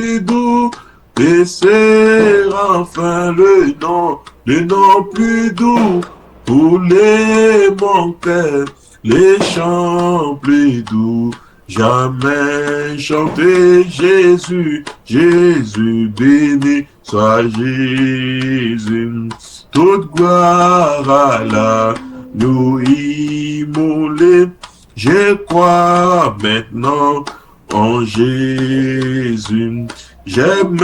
plus doux des séraphins, le nom plus doux pour les mortels, les chants plus doux. Jamais chanter Jésus, Jésus béni soit Jésus. Toute gloire à la nous immoler. Je crois maintenant en Jésus. J'aime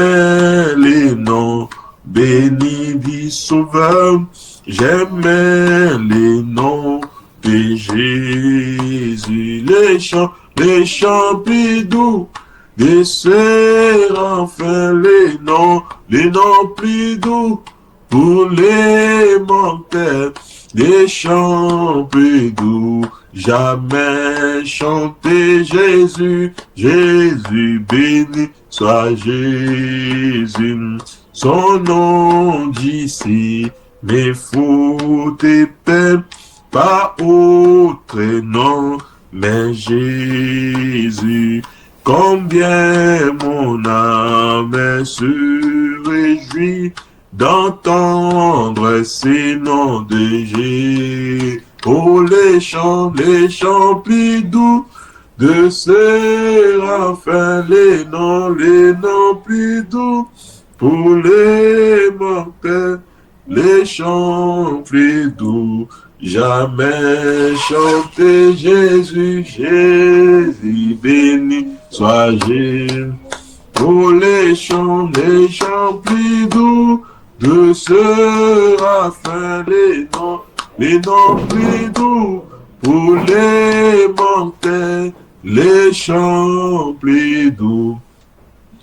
les noms bénis du Sauveur. J'aime les noms de Jésus. Les chants plus doux des séraphins, les noms plus doux pour les mortels, des chants plus doux. Jamais chanter Jésus, Jésus béni soit Jésus. Son nom d'ici, mes fautes et peines, pas autre nom, mais Jésus. Combien mon âme se réjouit d'entendre ces noms de Jésus. Oh, les chants plus doux de séraphins, les noms plus doux pour les mortels, les chants plus doux. Jamais chanter Jésus, Jésus béni soit Jésus. Oh, les chants plus doux de séraphins, les noms plus doux pour les mortels, les chants plus doux.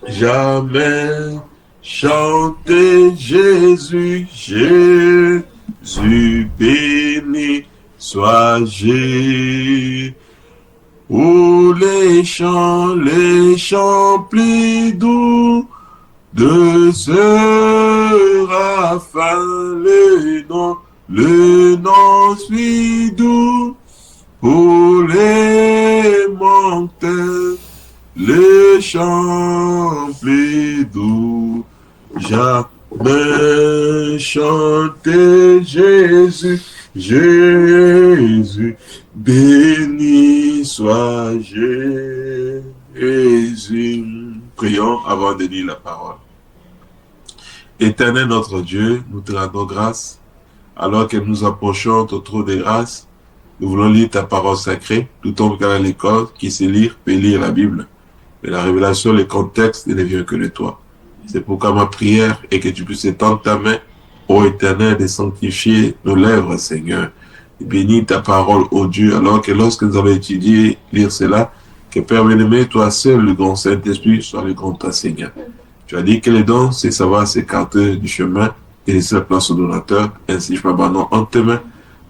Jamais chanter Jésus, Jésus béni soit Jésus. Oh, les chants plus doux de séraphins, le nom si doux pour les mortels, les chants plus doux. Jamais chanter Jésus, Jésus, béni soit Jésus. Prions avant de lire la parole. Éternel notre Dieu, nous te rendons grâce alors que nous approchons ton trône de grâce. Nous voulons lire ta parole sacrée. Tout homme qui a l'école, qui sait lire, peut lire la Bible. Mais la révélation, le contexte, ne vient que de toi. C'est pourquoi ma prière est que tu puisses étendre ta main, ô Éternel, de sanctifier nos lèvres, Seigneur. Et bénis ta parole, ô Dieu, alors que lorsque nous allons étudier, lire cela, que Père bien-aimé, toi seul, le grand Saint-Esprit, soit le grand Seigneur. Tu as dit que les dons, c'est savoir s'écarter du chemin et laisser la place au donateur. Ainsi, je m'abandonne en tes mains.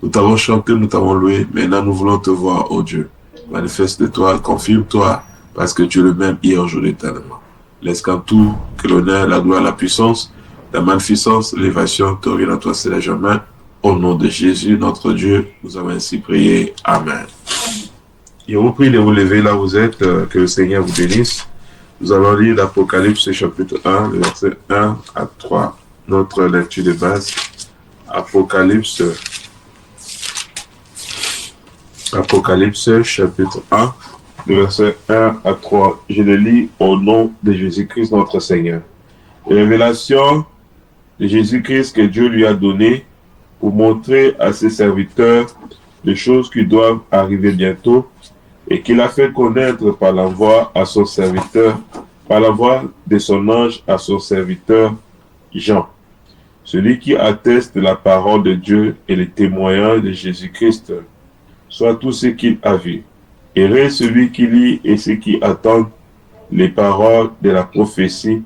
Nous t'avons chanté, nous t'avons loué. Maintenant, nous voulons te voir, ô Dieu. Manifeste-toi, confirme-toi, parce que tu es le même hier, aujourd'hui, éternellement. Laisse qu'en tout, que l'honneur, la gloire, la puissance, la magnificence, l'élévation te reviennent à toi, c'est la jamais. Au nom de Jésus, notre Dieu, nous avons ainsi prié. Amen. Je vous prie de vous lever là où vous êtes, que le Seigneur vous bénisse. Nous allons lire l'Apocalypse chapitre 1, le verset 1 à 3. Notre lecture de base. Apocalypse chapitre 1, le verset 1 à 3. Je le lis au nom de Jésus-Christ notre Seigneur. Révélation de Jésus-Christ que Dieu lui a donné pour montrer à ses serviteurs les choses qui doivent arriver bientôt et qu'il a fait connaître par la voix à son serviteur, par la voix de son ange à son serviteur Jean, celui qui atteste la parole de Dieu et les témoignages de Jésus-Christ, soit tout ce qu'il a vu. Heureux celui qui lit et ceux qui attendent les paroles de la prophétie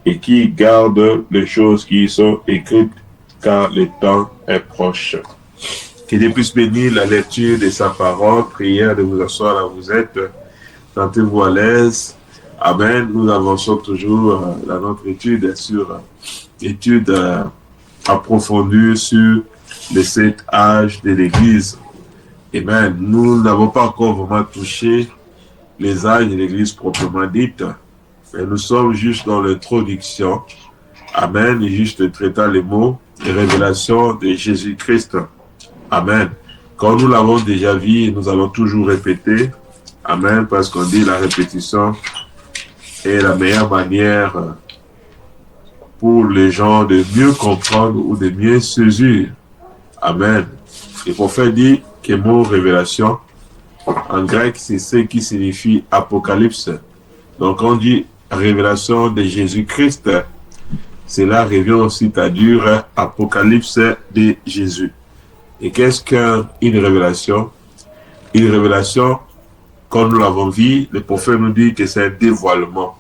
et qui gardent les choses qui y sont écrites, car le temps est proche. Que Dieu puisse bénir la lecture de sa parole. Prière de vous asseoir là où vous êtes. Sentez-vous à l'aise. Amen. Nous avançons toujours dans notre étude sur étude approfondie sur les 7 âges de l'Église. Amen. Nous n'avons pas encore vraiment touché les âges de l'Église proprement dite. Et nous sommes juste dans l'introduction. Amen. Et juste traitant les mots et révélations de Jésus-Christ. Amen. Comme nous l'avons déjà vu, nous allons toujours répéter. Amen. Parce qu'on dit la répétition est la meilleure manière pour les gens de mieux comprendre ou de mieux saisir. Amen. Le prophète dit que le mot révélation, en grec, c'est ce qui signifie apocalypse. Donc, on dit révélation de Jésus-Christ. Cela revient aussi à dire apocalypse de Jésus. Et qu'est-ce qu'une révélation? Une révélation, comme nous l'avons vu, le prophète nous dit que c'est un dévoilement.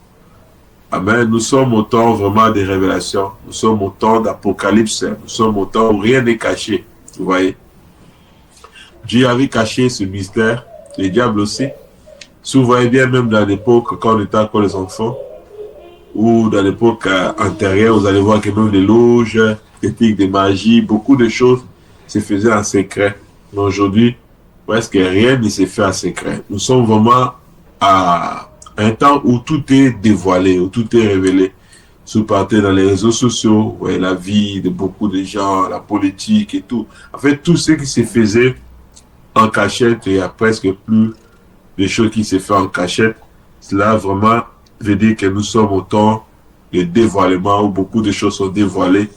Amen. Nous sommes au temps vraiment de révélation. Nous sommes au temps d'apocalypse. Nous sommes au temps où rien n'est caché. Vous voyez? Dieu avait caché ce mystère. Le diable aussi. Si vous voyez bien, même dans l'époque, quand on était encore les enfants, ou dans l'époque antérieure, vous allez voir que même les loges, techniques de magie, beaucoup de choses se faisaient en secret. Mais aujourd'hui, presque rien ne se fait en secret. Nous sommes vraiment à un temps où tout est dévoilé, où tout est révélé. Si vous partez dans les réseaux sociaux, vous voyez la vie de beaucoup de gens, la politique et tout. En fait, tout ce qui se faisait en cachette, il y a presque plus de choses qui se font en cachette. Cela vraiment veut dire que nous sommes au temps de dévoilement où beaucoup de choses sont dévoilées.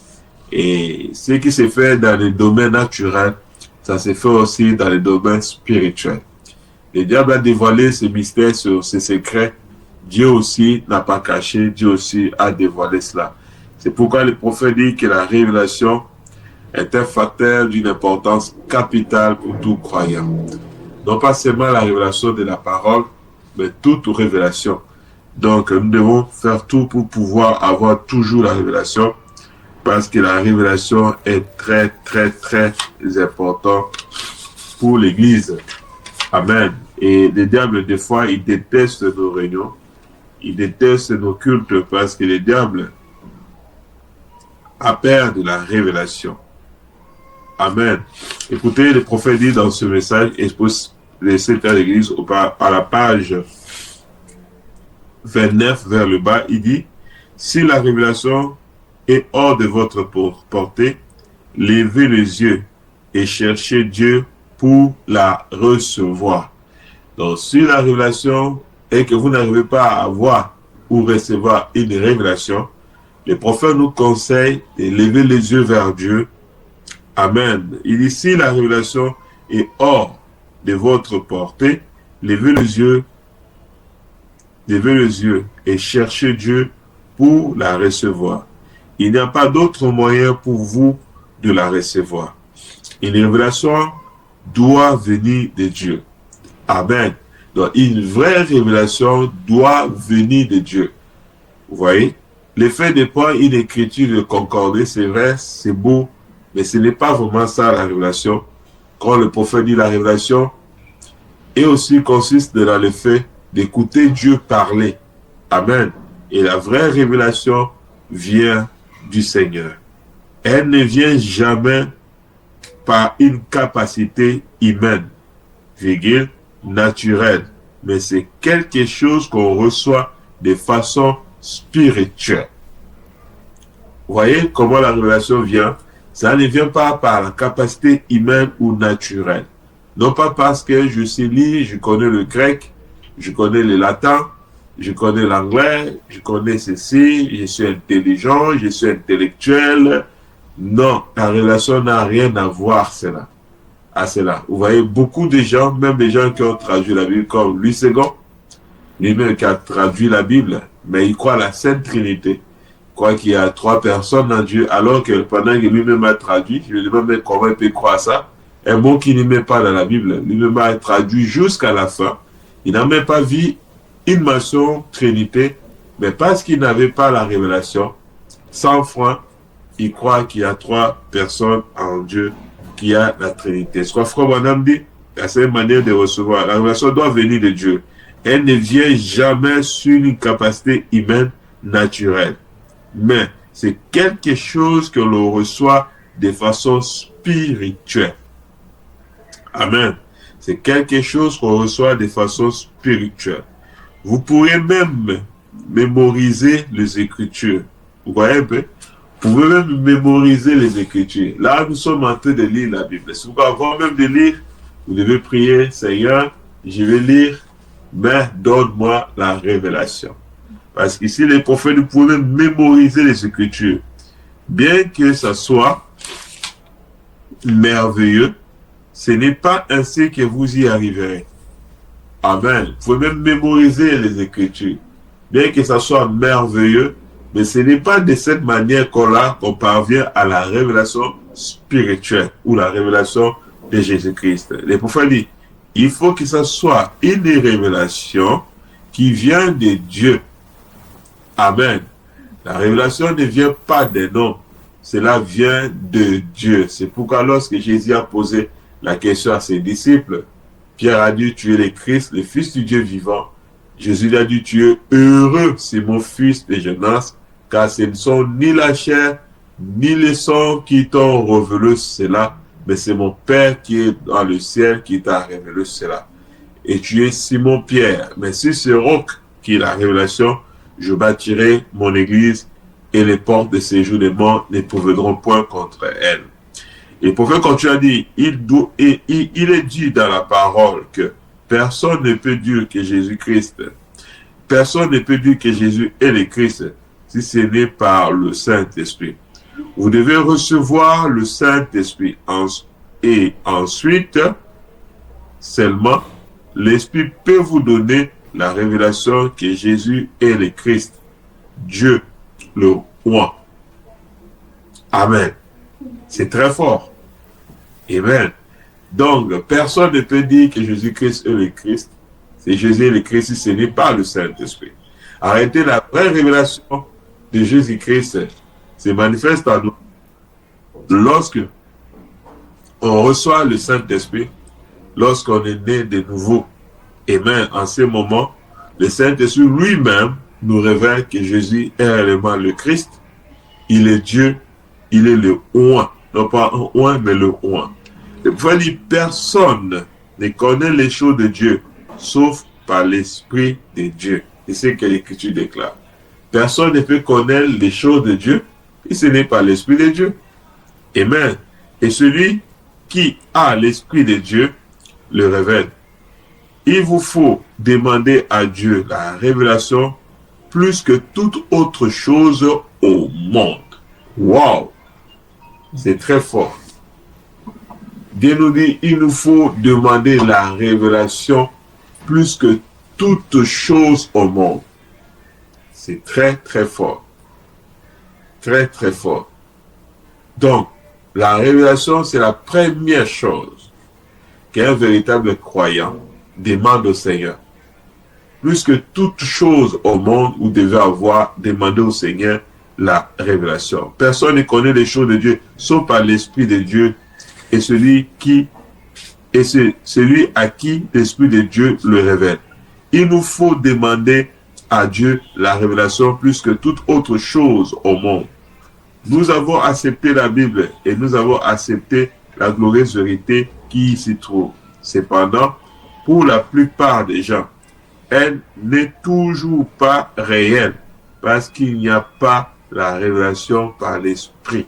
Et ce qui se fait dans les domaines naturels, ça se fait aussi dans les domaines spirituels. Le diable a dévoilé ces mystères, ces secrets. Dieu aussi n'a pas caché, Dieu aussi a dévoilé cela. C'est pourquoi le prophète dit que la révélation est un facteur d'une importance capitale pour tout croyant. Non pas seulement la révélation de la parole, mais toute révélation. Donc, nous devons faire tout pour pouvoir avoir toujours la révélation, parce que la révélation est très, très, très importante pour l'Église. Amen. Et le diable, des fois, il déteste nos réunions, il déteste nos cultes, parce que le diable a peur de la révélation. Amen. Écoutez, le prophète dit dans ce message, et pour laisser à l'Église, à la page 29 vers le bas, il dit, si la révélation est hors de votre portée, levez les yeux et cherchez Dieu pour la recevoir. Donc, si la révélation est que vous n'arrivez pas à avoir ou recevoir une révélation, le prophète nous conseille de lever les yeux vers Dieu. Amen. Il dit, si la révélation est hors de votre portée, levez les yeux et cherchez Dieu pour la recevoir. Il n'y a pas d'autre moyen pour vous de la recevoir. Une révélation doit venir de Dieu. Amen. Donc, une vraie révélation doit venir de Dieu. Vous voyez? Le fait de prendre une écriture de concorder, c'est vrai, c'est beau, mais ce n'est pas vraiment ça la révélation. Quand le prophète dit la révélation, et aussi consiste dans le fait d'écouter Dieu parler. Amen. Et la vraie révélation vient du Seigneur. Elle ne vient jamais par une capacité humaine, virgule, naturelle, mais c'est quelque chose qu'on reçoit de façon spirituelle. Vous voyez comment la révélation vient? Ça ne vient pas par la capacité humaine ou naturelle. Non pas parce que je sais lire, je connais le grec, je connais le latin, je connais l'anglais, je connais ceci, je suis intelligent, je suis intellectuel. Non, la révélation n'a rien à voir à cela. Vous voyez, beaucoup de gens, même des gens qui ont traduit la Bible, comme Louis II, lui-même qui a traduit la Bible, mais il croit à la Sainte Trinité. Il croit qu'il y a 3 personnes en Dieu, alors que pendant que lui-même a traduit, je me demande comment il peut croire ça. Un mot qui ne met pas dans la Bible, lui-même a traduit jusqu'à la fin. Il n'a même pas vu une mention Trinité, mais parce qu'il n'avait pas la révélation, sans foi, il croit qu'il y a 3 personnes en Dieu, qu'il y a la Trinité. Ce que Frère Branham dit, c'est une manière de recevoir. La révélation doit venir de Dieu. Elle ne vient jamais sur une capacité humaine naturelle. Mais c'est quelque chose que l'on reçoit de façon spirituelle. Amen. C'est quelque chose qu'on reçoit de façon spirituelle. Vous pourrez même mémoriser les Écritures. Vous voyez un peu? Vous pouvez même mémoriser les Écritures. Là, nous sommes en train de lire la Bible. Si vous avant même de lire, vous devez prier, Seigneur, je vais lire, mais donne-moi la révélation. Parce qu'ici, les prophètes, vous pouvez mémoriser les Écritures. Bien que ça soit merveilleux, ce n'est pas ainsi que vous y arriverez. Amen. Vous pouvez même mémoriser les Écritures. Bien que ça soit merveilleux, mais ce n'est pas de cette manière qu'on parvient à la révélation spirituelle ou la révélation de Jésus-Christ. Les prophètes disent, il faut que ça soit une révélation qui vient de Dieu. Amen. La révélation ne vient pas des hommes, cela vient de Dieu. C'est pourquoi lorsque Jésus a posé la question à ses disciples, Pierre a dit, tu es le Christ, le Fils du Dieu vivant. Jésus lui a dit, tu es heureux, c'est mon fils de jeunesse, car ce ne sont ni la chair, ni le sang qui t'ont révélé cela, mais c'est mon Père qui est dans le ciel qui t'a révélé cela. Et tu es Simon Pierre, mais sur ce roc qui est la révélation, je bâtirai mon église et les portes de séjour des morts ne prévaudront point contre elle. Et le prophète continue à dire, il est dit dans la parole que personne ne peut dire que Jésus-Christ, personne ne peut dire que Jésus est le Christ si ce n'est par le Saint-Esprit. Vous devez recevoir le Saint-Esprit et ensuite, seulement, l'Esprit peut vous donner la révélation que Jésus est le Christ, Dieu, le roi. Amen. C'est très fort. Amen. Donc, personne ne peut dire que Jésus-Christ est le Christ. C'est Jésus le Christ, ce n'est pas le Saint-Esprit. Arrêtez, la vraie révélation de Jésus-Christ se manifeste en nous lorsque on reçoit le Saint-Esprit, lorsqu'on est né de nouveau. Amen. En ce moment, le Saint-Esprit lui-même nous révèle que Jésus est réellement le Christ. Il est Dieu, il est le Oint. Non pas un Oint, mais le Oint. Le prophète dit, personne ne connaît les choses de Dieu, sauf par l'Esprit de Dieu. C'est ce que l'Écriture déclare. Personne ne peut connaître les choses de Dieu, et ce n'est pas l'Esprit de Dieu. Amen. Et celui qui a l'Esprit de Dieu le révèle. Il vous faut demander à Dieu la révélation plus que toute autre chose au monde. Wow! C'est très fort. Dieu nous dit, il nous faut demander la révélation plus que toute chose au monde. C'est très, très fort. Très, très fort. Donc, la révélation, c'est la première chose qu'un véritable croyant demande au Seigneur. Plus que toute chose au monde, vous devez avoir demandé au Seigneur la révélation. Personne ne connaît les choses de Dieu, sauf par l'Esprit de Dieu et celui à qui l'Esprit de Dieu le révèle. Il nous faut demander à Dieu la révélation plus que toute autre chose au monde. Nous avons accepté la Bible et nous avons accepté la glorieuse vérité qui s'y trouve. Cependant, pour la plupart des gens, elle n'est toujours pas réelle parce qu'il n'y a pas la révélation par l'Esprit.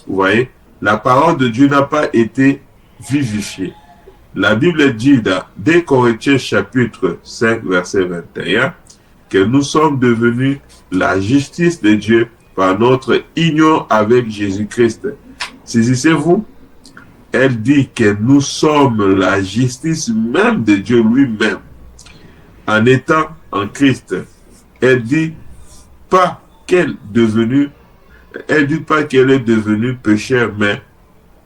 Vous voyez, la parole de Dieu n'a pas été vivifiée. La Bible dit dans 2 Corinthiens chapitre 5 verset 21 que nous sommes devenus la justice de Dieu par notre union avec Jésus-Christ. Saisissez-vous? Elle dit que nous sommes la justice même de Dieu lui-même. En étant en Christ, elle dit pas qu'elle est devenue pécheur, mais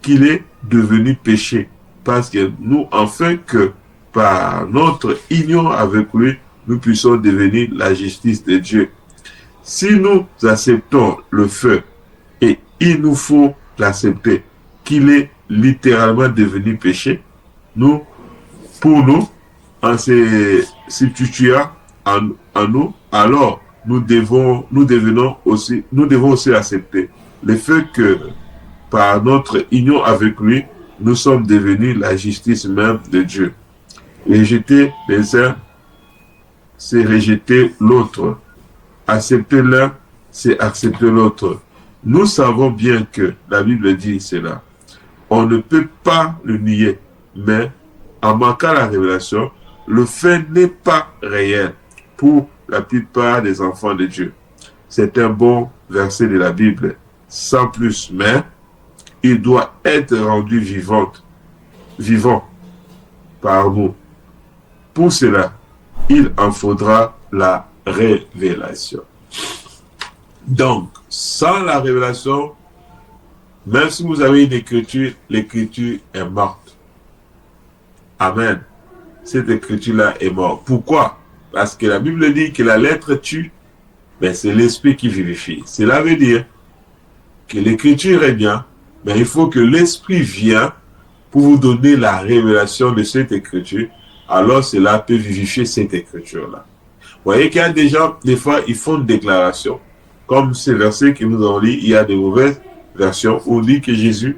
qu'il est devenu péché. Parce que nous, enfin que par notre union avec lui, nous puissions devenir la justice de Dieu. Si nous acceptons le feu, et il nous faut l'accepter, qu'il est littéralement devenu péché, pour nous, en se substituant en nous, alors nous devons aussi accepter le fait que par notre union avec lui, nous sommes devenus la justice même de Dieu. Rejeter les uns, c'est rejeter l'autre. Accepter l'un, c'est accepter l'autre. Nous savons bien que la Bible dit cela. On ne peut pas le nier, mais en manquant la révélation, le fait n'est pas réel pour la plupart des enfants de Dieu. C'est un bon verset de la Bible, sans plus, mais il doit être rendu vivant par nous. Pour cela, il en faudra la révélation. Donc, sans la révélation, même si vous avez une écriture, l'écriture est morte. Amen. Cette écriture-là est morte. Pourquoi? Parce que la Bible dit que la lettre tue, mais c'est l'esprit qui vivifie. Cela veut dire que l'écriture est bien, mais il faut que l'esprit vienne pour vous donner la révélation de cette écriture. Alors cela peut vivifier cette écriture-là. Vous voyez qu'il y a des gens, des fois, ils font une déclaration. Comme ces versets que nous avons lus, il y a de mauvaises versions où on dit que Jésus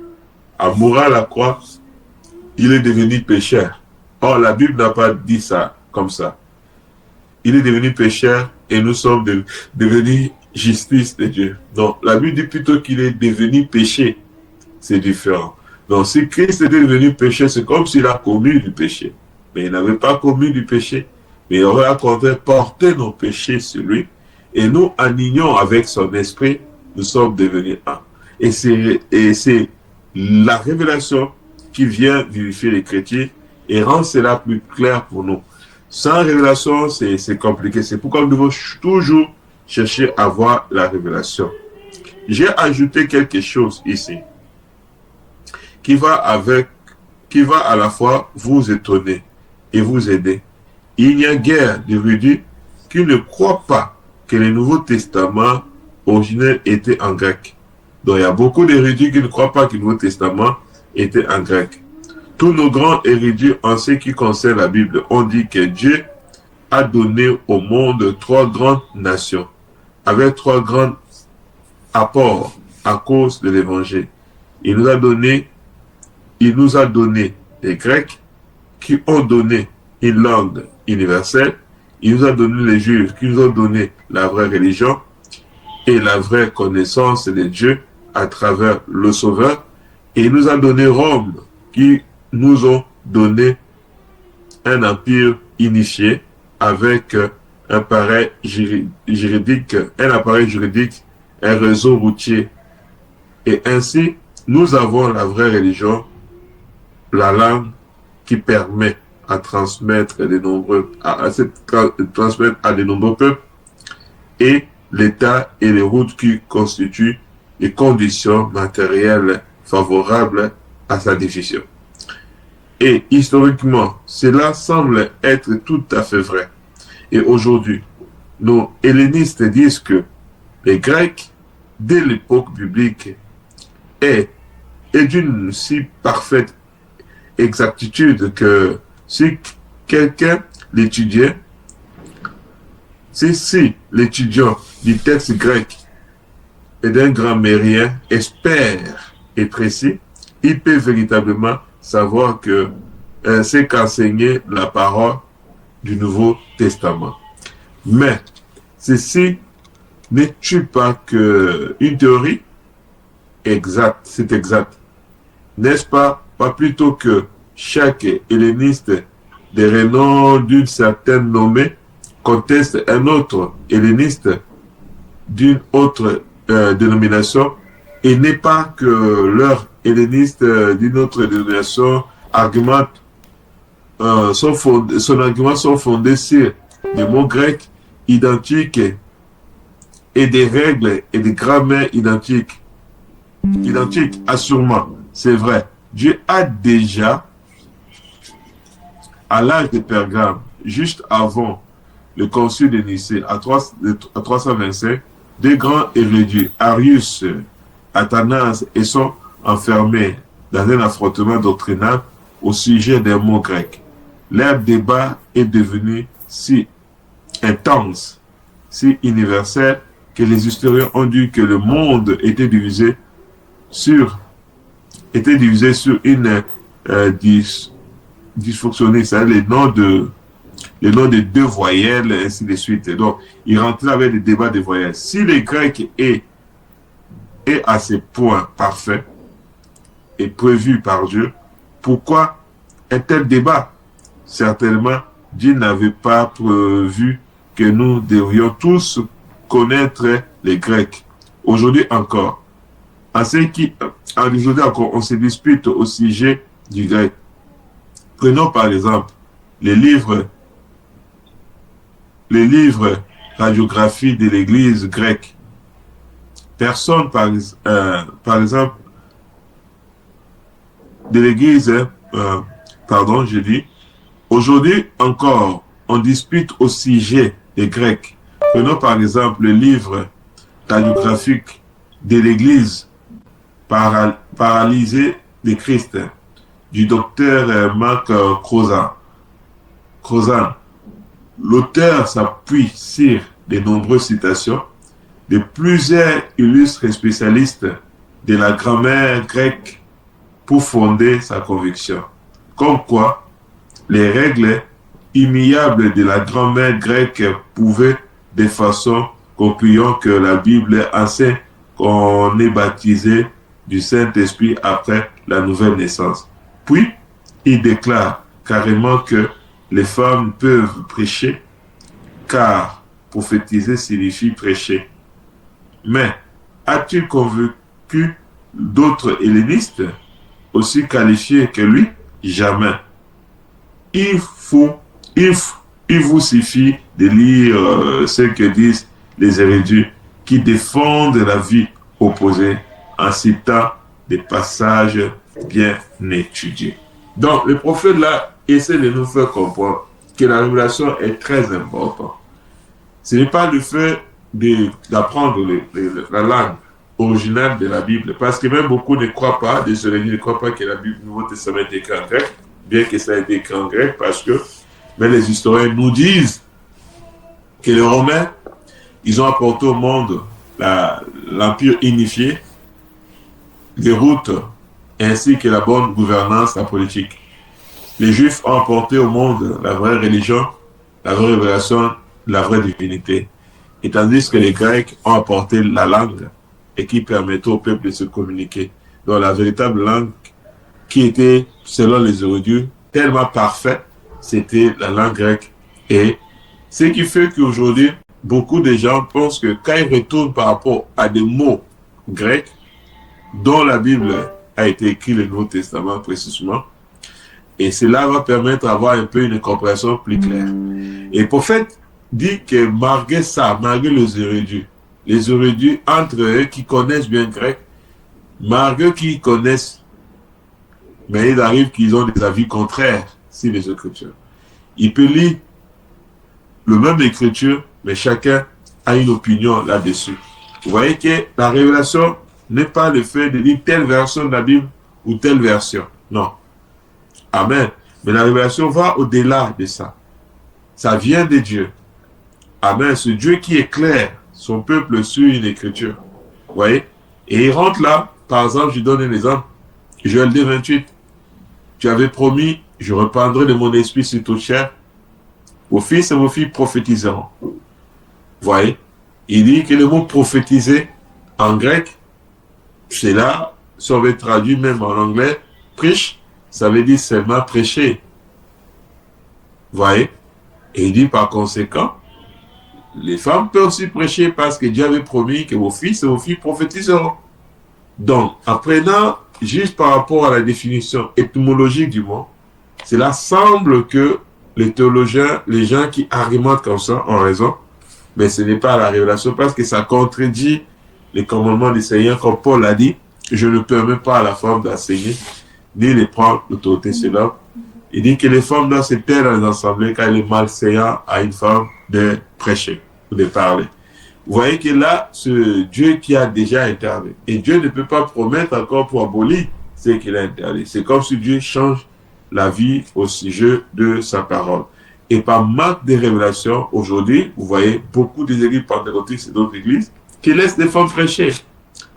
a mouru à la croix, il est devenu pécheur. Or, la Bible n'a pas dit ça comme ça. Il est devenu pécheur et nous sommes devenus justice de Dieu. Non, la Bible dit plutôt qu'il est devenu péché. C'est différent. Donc, si Christ était devenu péché, c'est comme s'il a commis du péché. Mais il n'avait pas commis du péché. Mais il aurait au contraire porté nos péchés sur lui. Et nous, en union avec son esprit, nous sommes devenus un. Et c'est la révélation qui vient vivifier les chrétiens et rend cela plus clair pour nous. Sans révélation, c'est compliqué. C'est pourquoi nous devons toujours chercher à voir la révélation. J'ai ajouté quelque chose ici qui va à la fois vous étonner et vous aider. Il n'y a guère d'érudits qui ne croient pas que le Nouveau Testament originel était en grec. Donc il y a beaucoup d'érudits qui ne croient pas que le Nouveau Testament était en grec. Tous nos grands érudits en ce qui concerne la Bible ont dit que Dieu a donné au monde 3 grandes nations, avec 3 grands apports à cause de l'évangile. Il nous a donné les Grecs qui ont donné une langue universelle. Il nous a donné les Juifs qui nous ont donné la vraie religion et la vraie connaissance de Dieu à travers le Sauveur. Et il nous a donné Rome qui nous ont donné un empire unifié avec un appareil juridique, un réseau routier. Et ainsi, nous avons la vraie religion, la langue qui permet à transmettre transmettre à de nombreux peuples et l'État et les routes qui constituent les conditions matérielles favorables à sa diffusion. Et historiquement, cela semble être tout à fait vrai. Et aujourd'hui, nos hellénistes disent que les Grecs, dès l'époque biblique, est d'une si parfaite exactitude que si quelqu'un l'étudiait, si l'étudiant du texte grec et d'un grammairien expert et précis, il peut véritablement savoir que c'est qu'enseigner la parole du Nouveau Testament. Mais ceci n'est-tu pas qu'une théorie exacte, c'est exact. N'est-ce pas, pas plutôt que chaque helléniste des renoms d'une certaine nommée conteste un autre helléniste d'une autre dénomination et n'est pas que leur helléniste d'une autre dénomination argumente son argument sont fondés sur des mots grecs identiques et des règles et des grammaires identiques, assurément, c'est vrai. Dieu a déjà, à l'âge de Pergame, juste avant le concile de Nicée, à 325, deux grands érudits, Arius, Athanas, et sont enfermés dans un affrontement doctrinal au sujet des mots grecs. Leur débat est devenu si intense, si universel, que les historiens ont dit que le monde était divisé sur une dysfonctionnée, c'est-à-dire le nom de deux voyelles, ainsi de suite. Donc, il rentrait avec des débats de voyelles. Si le grec est à ce point parfait et prévu par Dieu, pourquoi un tel débat? Certainement, Dieu n'avait pas prévu que nous devrions tous connaître les Grecs. Aujourd'hui encore, aujourd'hui encore, on se dispute au sujet du grec. Prenons par exemple les livres radiographie de l'église grecque. Personne, par exemple, de l'église, aujourd'hui encore, on dispute au sujet des Grecs. Prenons par exemple le livre radiographique de l'église paralysée de Christ, du docteur Marc Crozan. L'auteur s'appuie sur de nombreuses citations de plusieurs illustres spécialistes de la grammaire grecque pour fonder sa conviction. Comme quoi, les règles immuables de la grammaire grecque pouvaient, de façon concluante, que la Bible enseigne qu'on est baptisé du Saint-Esprit après la nouvelle naissance. Puis, il déclare carrément que les femmes peuvent prêcher, car prophétiser signifie prêcher. Mais a-t-il convaincu d'autres hellénistes aussi qualifiés que lui? Jamais. Il vous suffit de lire ce que disent les érudits qui défendent la vie opposée en citant des passages bien étudiés. Donc, le prophète là essaie de nous faire comprendre que la révélation est très importante. Ce n'est pas le fait d'apprendre la langue originale de la Bible, parce que même beaucoup ne croient pas, des érudits ne croient pas que la Bible, le Nouveau Testament est écrit en grec, bien que ça ait été écrit en grec, parce que même les historiens nous disent que les Romains, ils ont apporté au monde l'empire unifié, les routes, ainsi que la bonne gouvernance, la politique. Les Juifs ont apporté au monde la vraie religion, la vraie révélation, la vraie divinité. Et tandis que les Grecs ont apporté la langue et qui permettait au peuple de se communiquer. Donc la véritable langue qui était, selon les érudits, tellement parfaite, c'était la langue grecque. Et ce qui fait qu'aujourd'hui, beaucoup de gens pensent que quand ils retournent par rapport à des mots grecs, dont la Bible a été écrite, le Nouveau Testament précisément, et cela va permettre d'avoir un peu une compréhension plus claire. Et le prophète dit que malgré ça, malgré les érudits entre eux qui connaissent bien le grec, malgré qu'ils connaissent, mais il arrive qu'ils ont des avis contraires sur les Écritures. Ils peuvent lire le même Écriture, mais chacun a une opinion là-dessus. Vous voyez que la révélation n'est pas le fait de lire telle version de la Bible ou telle version. Non. Amen. Mais la révélation va au-delà de ça. Ça vient de Dieu. Amen. Ce Dieu qui éclaire son peuple sur une écriture. Vous voyez? Et il rentre là. Par exemple, je donne un exemple. Joël 2, 28. Tu avais promis, je reprendrai de mon esprit sur toute chair. Vos fils et vos filles prophétiseront. Vous voyez? Il dit que le mot prophétiser en grec, c'est là, si on veut traduire même en anglais, preach, ça veut dire seulement prêcher. Vous voyez? Et il dit par conséquent, les femmes peuvent aussi prêcher parce que Dieu avait promis que vos fils et vos filles prophétiseront. Donc, apprenant juste par rapport à la définition étymologique du mot, cela semble que les théologiens, les gens qui argumentent comme ça, ont raison, mais ce n'est pas la révélation parce que ça contredit les commandements du Seigneur, comme Paul a dit, je ne permets pas à la femme d'enseigner, ni de prendre l'autorité sur l'homme. Il dit que les femmes doivent se taire dans les assemblées car il est malséant à une femme de prêcher ou de parler. Vous voyez que là, ce Dieu qui a déjà interdit, et Dieu ne peut pas promettre encore pour abolir ce qu'il a interdit. C'est comme si Dieu change la vie au sujet de sa parole. Et par manque de révélation, aujourd'hui, vous voyez beaucoup des églises pentecôtistes et d'autres églises qui laissent les femmes prêcher.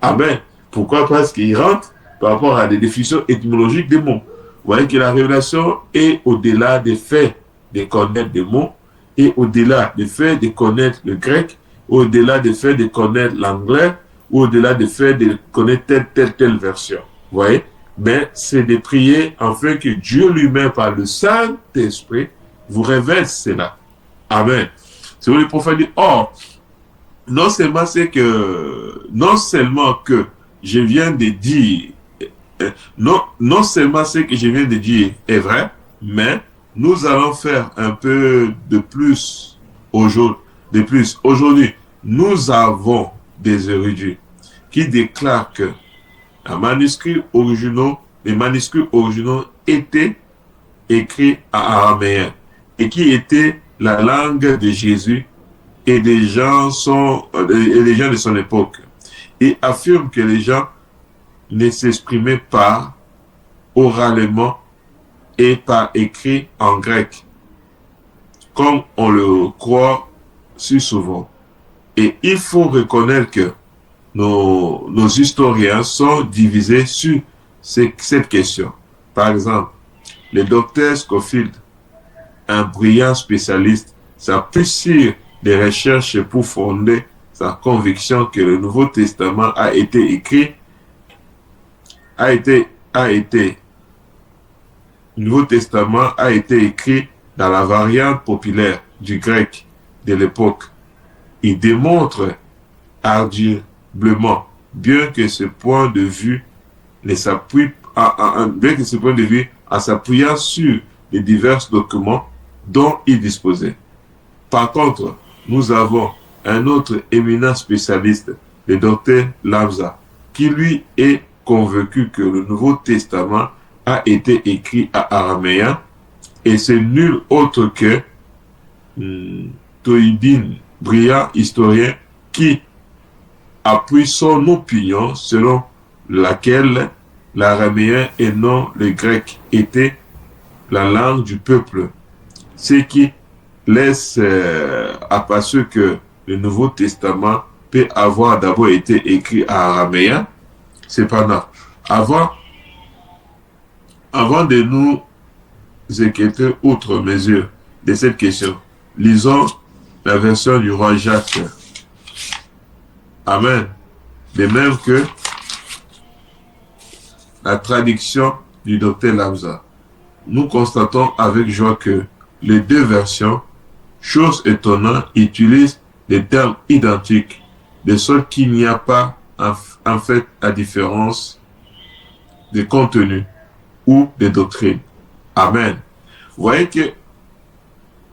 Amen. Pourquoi? Parce qu'ils rentrent par rapport à des définitions étymologiques des mots. Vous voyez que la révélation est au-delà des faits de connaître des mots, et au-delà du fait de connaître le grec, au-delà du fait de connaître l'anglais, ou au-delà du fait de connaître telle version. Vous voyez? Mais c'est de prier afin que Dieu lui-même, par le Saint-Esprit, vous révèle cela. Amen. C'est où le prophète dit, oh, non seulement que je viens de dire, non seulement ce que je viens de dire est vrai, mais nous allons faire un peu de plus aujourd'hui. Aujourd'hui, nous avons des érudits qui déclarent que les manuscrits originaux étaient écrits en araméen et qui étaient la langue de Jésus et des gens de son époque, et affirment que les gens ne s'exprimaient pas oralement et par écrit en grec, comme on le croit si souvent. Et il faut reconnaître que nos historiens sont divisés sur cette question. Par exemple, le docteur Scofield, un brillant spécialiste, s'appuie sur des recherches pour fonder sa conviction que le Nouveau Testament a été écrit, le Nouveau Testament a été écrit dans la variante populaire du grec de l'époque. Il démontre ardiblement, bien que ce point de vue en s'appuyant sur les divers documents dont il disposait. Par contre, nous avons un autre éminent spécialiste, le docteur Lamsa, qui lui est convaincu que le Nouveau Testament a été écrit à araméen, et c'est nul autre que Toibin, brillant historien, qui appuie son opinion selon laquelle l'araméen et non le grec était la langue du peuple, ce qui laisse aperçu que le Nouveau Testament peut avoir d'abord été écrit en araméen. Cependant, avant de nous inquiéter outre mesure de cette question, lisons la version du roi Jacques. Amen. De même que la traduction du docteur Lamsa. Nous constatons avec joie que les deux versions, chose étonnante, utilisent des termes identiques, de sorte qu'il n'y a pas en fait la différence de contenu ou de doctrine. Amen. Vous voyez que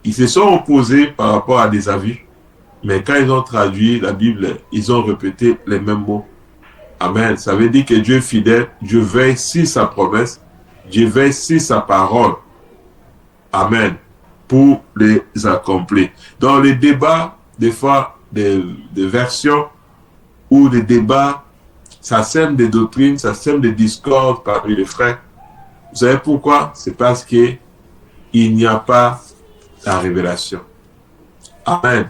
ils se sont opposés par rapport à des avis, mais quand ils ont traduit la Bible, ils ont répété les mêmes mots. Amen. Ça veut dire que Dieu est fidèle, Dieu veille sur sa promesse, Dieu veille sur sa parole. Amen. Pour les accomplir. Dans les débats, des fois, des versions ou des débats, ça sème des doctrines, ça sème des discordes parmi les frères. Vous savez pourquoi? C'est parce que il n'y a pas la révélation. Amen.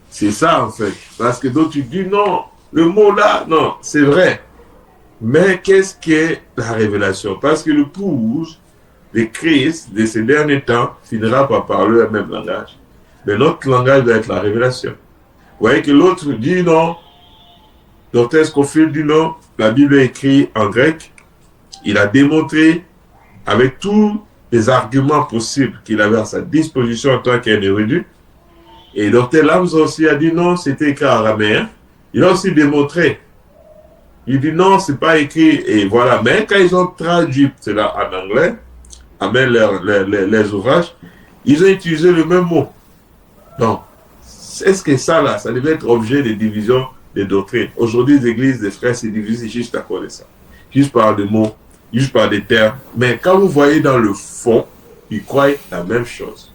C'est ça en fait. Parce que d'autres tu dis non, le mot là, non, c'est vrai. Mais qu'est-ce qu'est la révélation? Parce que l'épouse de Christ de ces derniers temps finira par parler le même langage. Mais notre langage doit être la révélation. Vous voyez que l'autre dit non, Dr. Scofield dit non, la Bible est écrite en grec. Il a démontré avec tous les arguments possibles qu'il avait à sa disposition en tant qu'un érudit. Et Dr. Lamsa aussi a dit non, c'était écrit en araméen. Il a aussi démontré. Il dit non, c'est pas écrit. Et voilà. Mais quand ils ont traduit cela en anglais, amen, les ouvrages, ils ont utilisé le même mot. Donc, est-ce que ça là, ça devait être objet de division des doctrines? Aujourd'hui, les églises, les frères se divisent juste à cause de ça. Juste par des mots, juste par des termes. Mais quand vous voyez dans le fond, ils croient la même chose.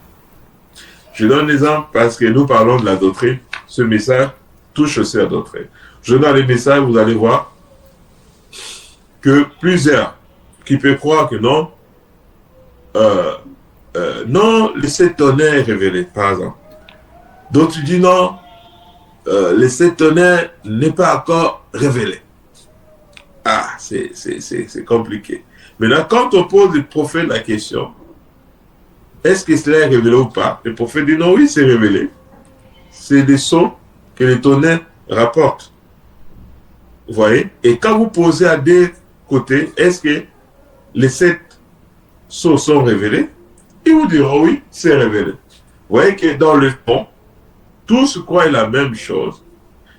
Je donne un exemple parce que nous parlons de la doctrine. Ce message touche aussi la doctrine. Je donne les messages, vous allez voir que plusieurs qui peuvent croire que non, non, le sept tonnerres est révélé, par exemple. D'autres disent non, le sept tonnerres n'est pas encore révélé. Ah, c'est compliqué. Maintenant, quand on pose le prophète la question, Est-ce que cela est révélé ou pas? Le prophète dit non, oui, c'est révélé. C'est des sons que le tonnerre rapporte. Vous voyez? Et quand vous posez à des côtés, est-ce que les 7 sons sont révélés? Ils vous diront oui, c'est révélé. Vous voyez que dans le fond, tous croient la même chose,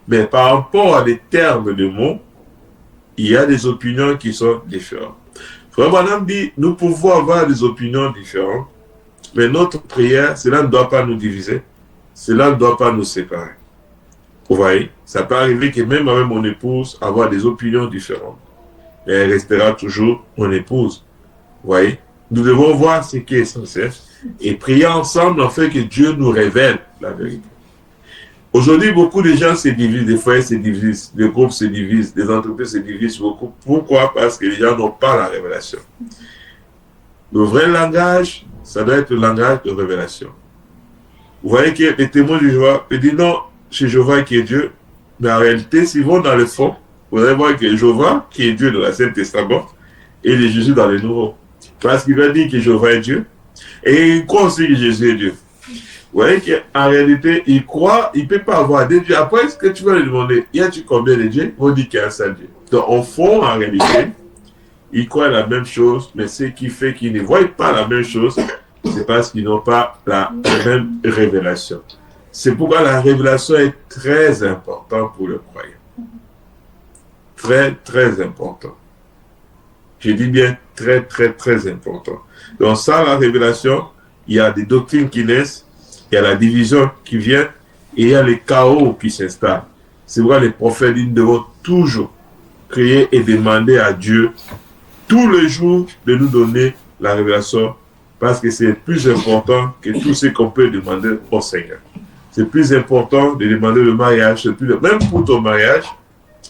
mais par rapport à des termes de mots, il y a des opinions qui sont différentes. Frère Branham dit, nous pouvons avoir des opinions différentes, mais notre prière, cela ne doit pas nous diviser, cela ne doit pas nous séparer. Vous voyez, ça peut arriver que même avec mon épouse, avoir des opinions différentes, mais elle restera toujours mon épouse. Vous voyez, nous devons voir ce qui est essentiel et prier ensemble afin que Dieu nous révèle la vérité. Aujourd'hui, beaucoup de gens se divisent, des foyers se divisent, des groupes se divisent, des entreprises se divisent beaucoup. Pourquoi? Parce que les gens n'ont pas la révélation. Le vrai langage, ça doit être le langage de révélation. Vous voyez que les témoins de Jéhovah disent non, c'est Jéhovah qui est Dieu. Mais en réalité, s'ils vont dans le fond, vous allez voir que Jéhovah, qui est Dieu dans l'Ancien Testament, et les Jésus dans le Nouveau. Parce qu'il va dire que Jéhovah est Dieu. Et il croit aussi que Jésus est Dieu. Vous voyez qu'en réalité, il croit, il ne peut pas avoir des dieux. Après, ce que tu vas lui demander, y a-t-il combien de dieux? On dit qu'il y a un seul Dieu. Donc, au fond, en réalité, ils croient la même chose, mais ce qui fait qu'ils ne voient pas la même chose, c'est parce qu'ils n'ont pas la même révélation. C'est pourquoi la révélation est très importante pour le croyant. Très, très important. Je dis bien très, très, très important. Donc, sans la révélation, il y a des doctrines qui naissent, il y a la division qui vient et il y a le chaos qui s'installe. C'est pourquoi les prophètes disent, nous devons toujours prier et demander à Dieu tous les jours de nous donner la révélation parce que c'est plus important que tout ce qu'on peut demander au Seigneur. C'est plus important de demander le mariage. Même pour ton mariage,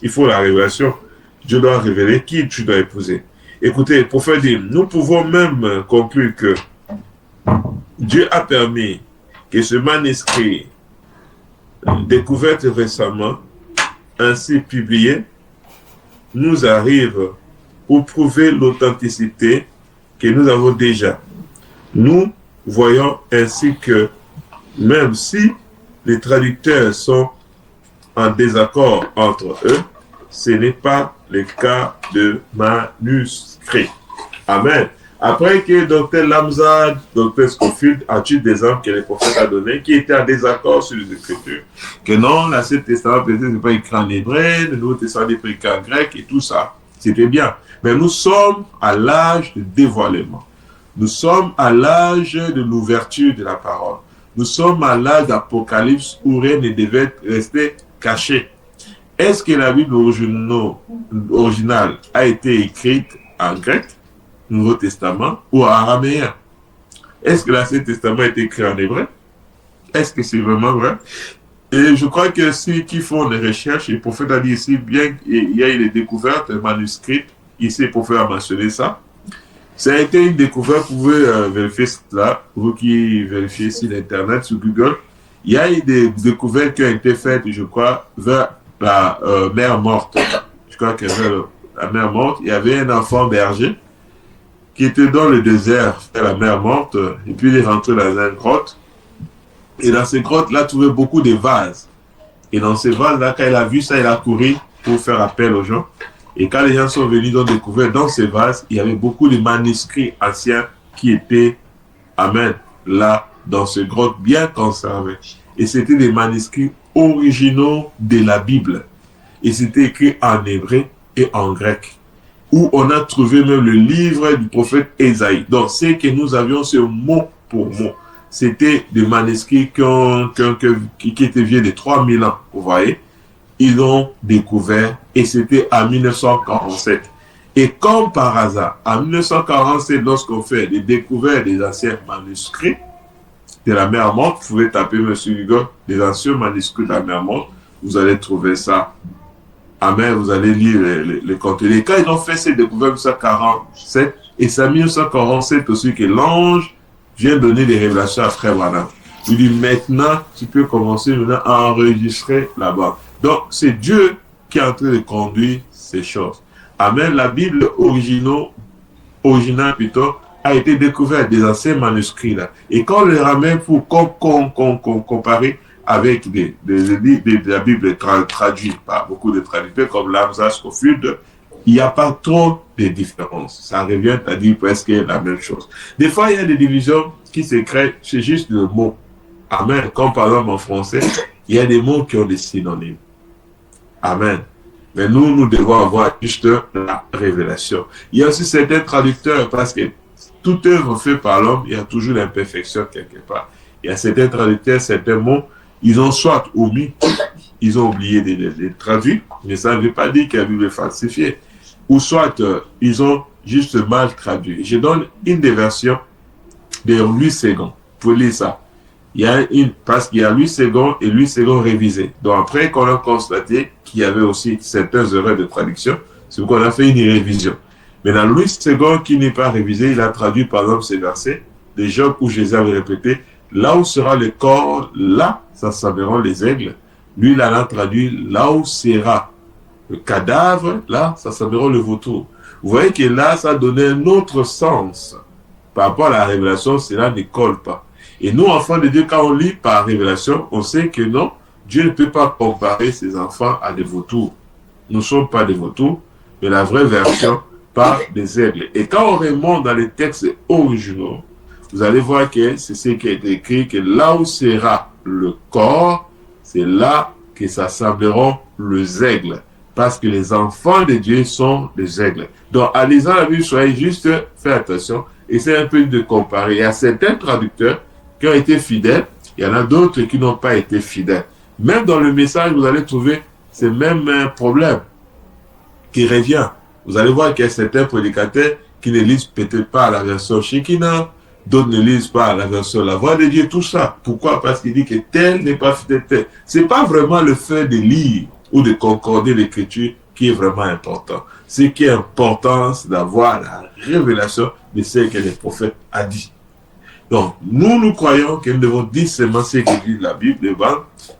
il faut la révélation. Dieu doit révéler qui tu dois épouser. Écoutez, le prophète dit, nous pouvons même conclure que Dieu a permis que ce manuscrit découvert récemment, ainsi publié, nous arrive pour prouver l'authenticité que nous avons déjà. Nous voyons ainsi que même si les traducteurs sont en désaccord entre eux, ce n'est pas le cas de manuscrit. Amen. Après que Dr. Lamzad, Dr. Scofield a tué des hommes que le prophète a donnés, qui étaient en désaccord sur les Écritures. Que non, l'Ancien Testament, peut-être, n'est pas écrit en hébreu, le Nouveau Testament n'est pas écrit en grec et tout ça. C'était bien. Mais nous sommes à l'âge de dévoilement. Nous sommes à l'âge de l'ouverture de la parole. Nous sommes à l'âge d'Apocalypse où rien ne devait rester caché. Est-ce que la Bible originale a été écrite en grec, Nouveau Testament, ou en araméen? Est-ce que l'Ancien Testament a été écrit en hébreu? Est-ce que c'est vraiment vrai? Et je crois que ceux qui font des recherches, le prophète a dit ici, bien qu'il y ait des découvertes manuscrites, ici le prophète a mentionné ça. Ça a été une découverte, vous pouvez vérifier cela, vous qui vérifiez sur Internet, sur Google. Il y a eu des découvertes qui ont été faites, je crois, vers la mer morte. Je crois que vers la mer morte, il y avait un enfant berger qui était dans le désert, vers la mer morte, et puis il est rentré dans une grotte. Et dans ces grottes-là, il trouvait beaucoup de vases. Et dans ces vases-là, quand il a vu ça, il a couru pour faire appel aux gens. Et quand les gens sont venus, ils ont découvert dans ces vases, il y avait beaucoup de manuscrits anciens qui étaient, amen, là, dans ces grottes bien conservées. Et c'était des manuscrits originaux de la Bible. Et c'était écrit en hébreu et en grec, où on a trouvé même le livre du prophète Ésaïe. Donc, c'est que nous avions ce mot pour mot. C'était des manuscrits qui étaient vieux de 3000 ans, vous voyez. Ils l'ont découvert et c'était en 1947. Et comme par hasard, en 1947, lorsqu'on fait des découvertes des anciens manuscrits de la mer morte, vous pouvez taper Monsieur Hugo, des anciens manuscrits de la mer morte, vous allez trouver ça. Amen, vous allez lire les contenus. Et quand ils ont fait cette découverte en 1947, et c'est en 1947 aussi que l'ange vient donner des révélations à Frère Branham. Il dit maintenant, tu peux commencer maintenant à enregistrer là-bas. Donc, c'est Dieu qui est en train de conduire ces choses. Amen. La Bible originale plutôt a été découvert des anciens manuscrits là. Et quand on les ramène pour comparer avec de la Bible traduite par beaucoup de traducteurs comme Lamsa, Scofield, il n'y a pas trop de différence. Ça revient à dire presque la même chose. Des fois, il y a des divisions qui se créent, c'est juste le mot. Amen. Comme par exemple en français, il y a des mots qui ont des synonymes. Amen. Mais nous devons avoir juste la révélation. Il y a aussi certains traducteurs, parce que toute œuvre faite par l'homme, il y a toujours l'imperfection quelque part. Il y a certains traducteurs, certains mots, ils ont soit omis, ils ont oublié de les traduire, mais ça ne veut pas dire que la Bible est falsifiée. Ou soit ils ont juste mal traduit. Je donne une des versions de Louis II. Pour lire ça. Parce qu'il y a Louis II et Louis II révisé. Donc après qu'on a constaté qu'il y avait aussi certaines erreurs de traduction, c'est pourquoi on a fait une révision. Mais dans Louis II qui n'est pas révisé, il a traduit par exemple ces versets, des Job où Jésus avait répété, là où sera le corps, là, ça s'appelleront les aigles. Lui, il a traduit, là où sera le cadavre, là, ça s'appelleront le vautour. Vous voyez que là, ça donnait un autre sens. Par rapport à la révélation, cela ne colle pas. Et nous, enfants de Dieu, quand on lit par révélation, on sait que non, Dieu ne peut pas comparer ses enfants à des vautours. Nous ne sommes pas des vautours, mais la vraie version par des aigles. Et quand on remonte dans les textes originaux, vous allez voir que c'est ce qui est écrit, que là où sera le corps, c'est là que s'assembleront les aigles. Parce que les enfants de Dieu sont des aigles. Donc, en lisant la Bible, soyez juste, faites attention, essayez un peu de comparer. Il y a certains traducteurs qui ont été fidèles, il y en a d'autres qui n'ont pas été fidèles. Même dans le message, vous allez trouver ce même problème qui revient. Vous allez voir qu'il y a certains prédicateurs qui ne lisent peut-être pas la version Shekinah, d'autres ne lisent pas la version La Voix de Dieu, tout ça. Pourquoi? Parce qu'il dit que tel n'est pas fidèle tel. Ce n'est pas vraiment le fait de lire ou de concorder l'écriture qui est vraiment important. Ce qui est important, c'est d'avoir la révélation de ce que le prophète a dit. Donc, nous croyons que nous devons dire seulement ce que dit la Bible,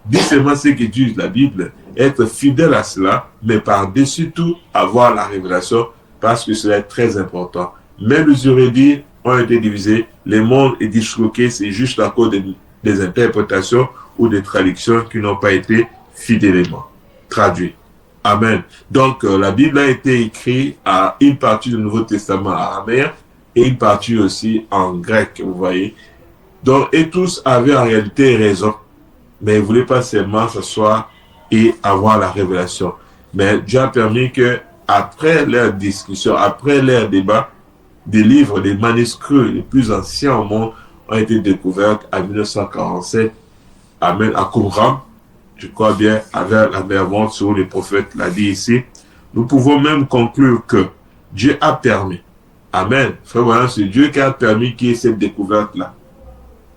dire seulement ce que dit la Bible, être fidèle à cela, mais par-dessus tout, avoir la révélation, parce que cela est très important. Même les juridiques ont été divisés, le monde est disloqué, c'est juste à cause des interprétations ou des traductions qui n'ont pas été fidèlement traduites. Amen. Donc, la Bible a été écrite à une partie du Nouveau Testament araméen et une partie aussi en grec, vous voyez. Donc, et tous avaient en réalité raison. Mais ils ne voulaient pas seulement s'asseoir et avoir la révélation. Mais Dieu a permis que, après leur discussion, après leur débat, des livres, des manuscrits les plus anciens au monde ont été découverts en 1947. Amen. À Qumran, je crois bien, avec la mer Morte, où le prophète l'a dit ici. Nous pouvons même conclure que Dieu a permis. Amen. Frère, voilà, c'est Dieu qui a permis qu'il y ait cette découverte-là.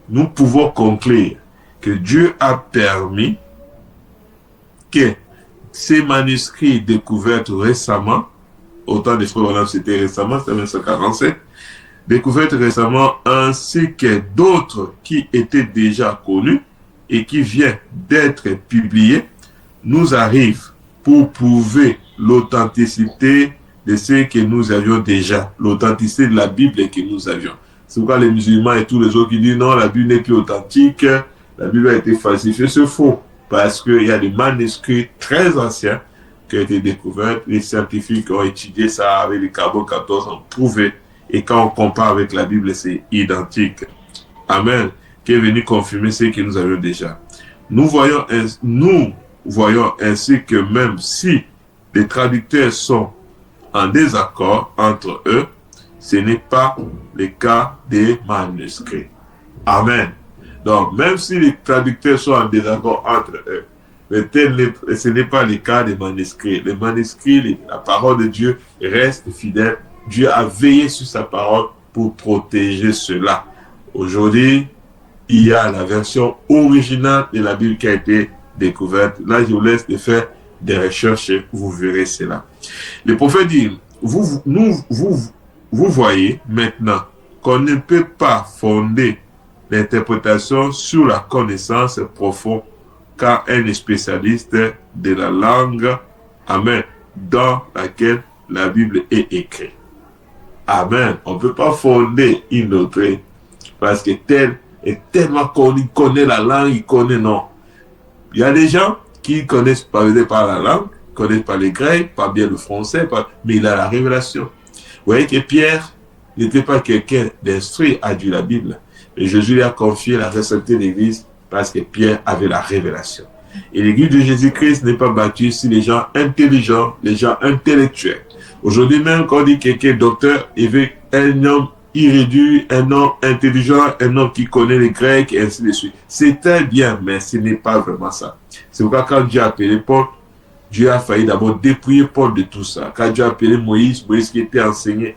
Nous pouvons conclure que Dieu a permis que ces manuscrits découverts récemment, autant des frères, voilà, c'était récemment, c'était en 1947, découverts récemment, ainsi que d'autres qui étaient déjà connus et qui viennent d'être publiés, nous arrivent pour prouver l'authenticité de ce que nous avions déjà, l'authenticité de la Bible que nous avions. C'est pourquoi les musulmans et tous les autres qui disent non, la Bible n'est plus authentique, la Bible a été falsifiée, c'est faux. Parce qu'il y a des manuscrits très anciens qui ont été découverts, les scientifiques ont étudié ça avec le carbone 14, ont prouvé, et quand on compare avec la Bible, c'est identique. Amen. Qui est venu confirmer ce que nous avions déjà. Nous voyons ainsi que même si les traducteurs sont en désaccord entre eux, ce n'est pas le cas des manuscrits. Amen. Donc, même si les traducteurs sont en désaccord entre eux, ce n'est pas le cas des manuscrits. Les manuscrits, la parole de Dieu reste fidèle. Dieu a veillé sur sa parole pour protéger cela. Aujourd'hui, il y a la version originale de la Bible qui a été découverte. Là, je vous laisse de faire des recherches et vous verrez cela. Le prophète dit, vous voyez maintenant qu'on ne peut pas fonder l'interprétation sur la connaissance profonde car un est spécialiste de la langue, amen, dans laquelle la Bible est écrite. Amen. On ne peut pas fonder une doctrine parce que tel est tellement connu, il connaît la langue, il connaît non. Il y a des gens qui connaissent pas la langue, connaissent pas les Grecs, pas bien le français, mais il a la révélation. Vous voyez que Pierre n'était pas quelqu'un d'instruit à Dieu la Bible. Et Jésus lui a confié la responsabilité de l'Église parce que Pierre avait la révélation. Et l'Église de Jésus-Christ n'est pas bâtie sur les gens intelligents, les gens intellectuels. Aujourd'hui même, quand on dit quelqu'un docteur, il veut un homme irréduit, un homme intelligent, un homme qui connaît les Grecs, et ainsi de suite. C'est très bien, mais ce n'est pas vraiment ça. C'est pourquoi quand Dieu a appelé Paul, Dieu a failli d'abord dépouiller Paul de tout ça. Quand Dieu a appelé Moïse, Moïse qui était enseigné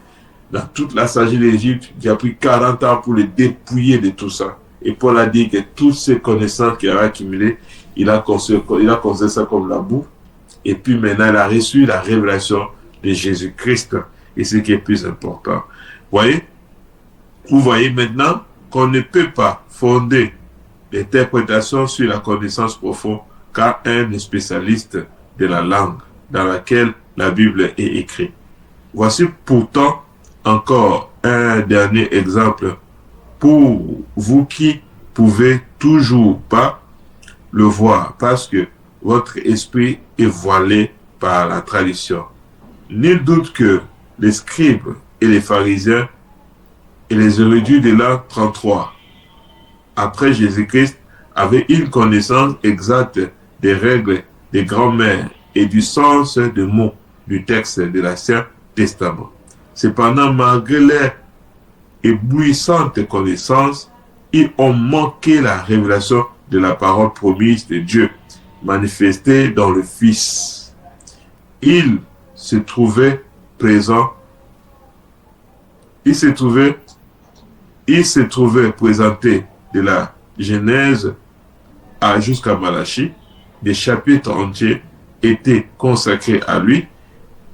dans toute la sagesse d'Égypte, il a pris 40 ans pour le dépouiller de tout ça. Et Paul a dit que toutes ces connaissances qu'il a accumulées, il a considéré ça comme la boue. Et puis maintenant, il a reçu la révélation de Jésus-Christ. Et c'est ce qui est plus important. Vous voyez maintenant qu'on ne peut pas fonder l'interprétation sur la connaissance profonde qu'à un spécialiste de la langue dans laquelle la Bible est écrite. Voici pourtant encore un dernier exemple pour vous qui pouvez toujours pas le voir parce que votre esprit est voilé par la tradition. Nul doute que les scribes et les pharisiens et les érudits de l'an 33 après Jésus-Christ avaient une connaissance exacte des règles des grands-mères et du sens des mots du texte de l'Ancien Testament. Cependant, malgré leur éblouissante connaissance, ils ont manqué la révélation de la parole promise de Dieu, manifestée dans le Fils. Il se trouvait présent, il se trouvait présenté de la Genèse jusqu'à Malachie. Des chapitres entiers étaient consacrés à lui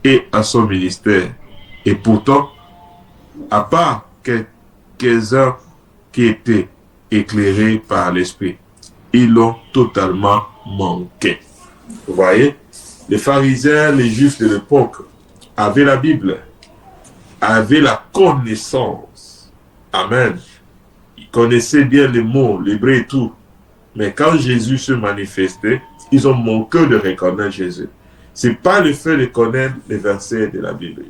et à son ministère. Et pourtant, à part quelques-uns qui étaient éclairés par l'Esprit, ils l'ont totalement manqué. Vous voyez, les pharisiens, les juifs de l'époque avaient la Bible, avaient la connaissance. Amen. Ils connaissaient bien les mots, l'hébreu et tout. Mais quand Jésus se manifestait, ils ont manqué de reconnaître Jésus. Ce n'est pas le fait de connaître les versets de la Bible.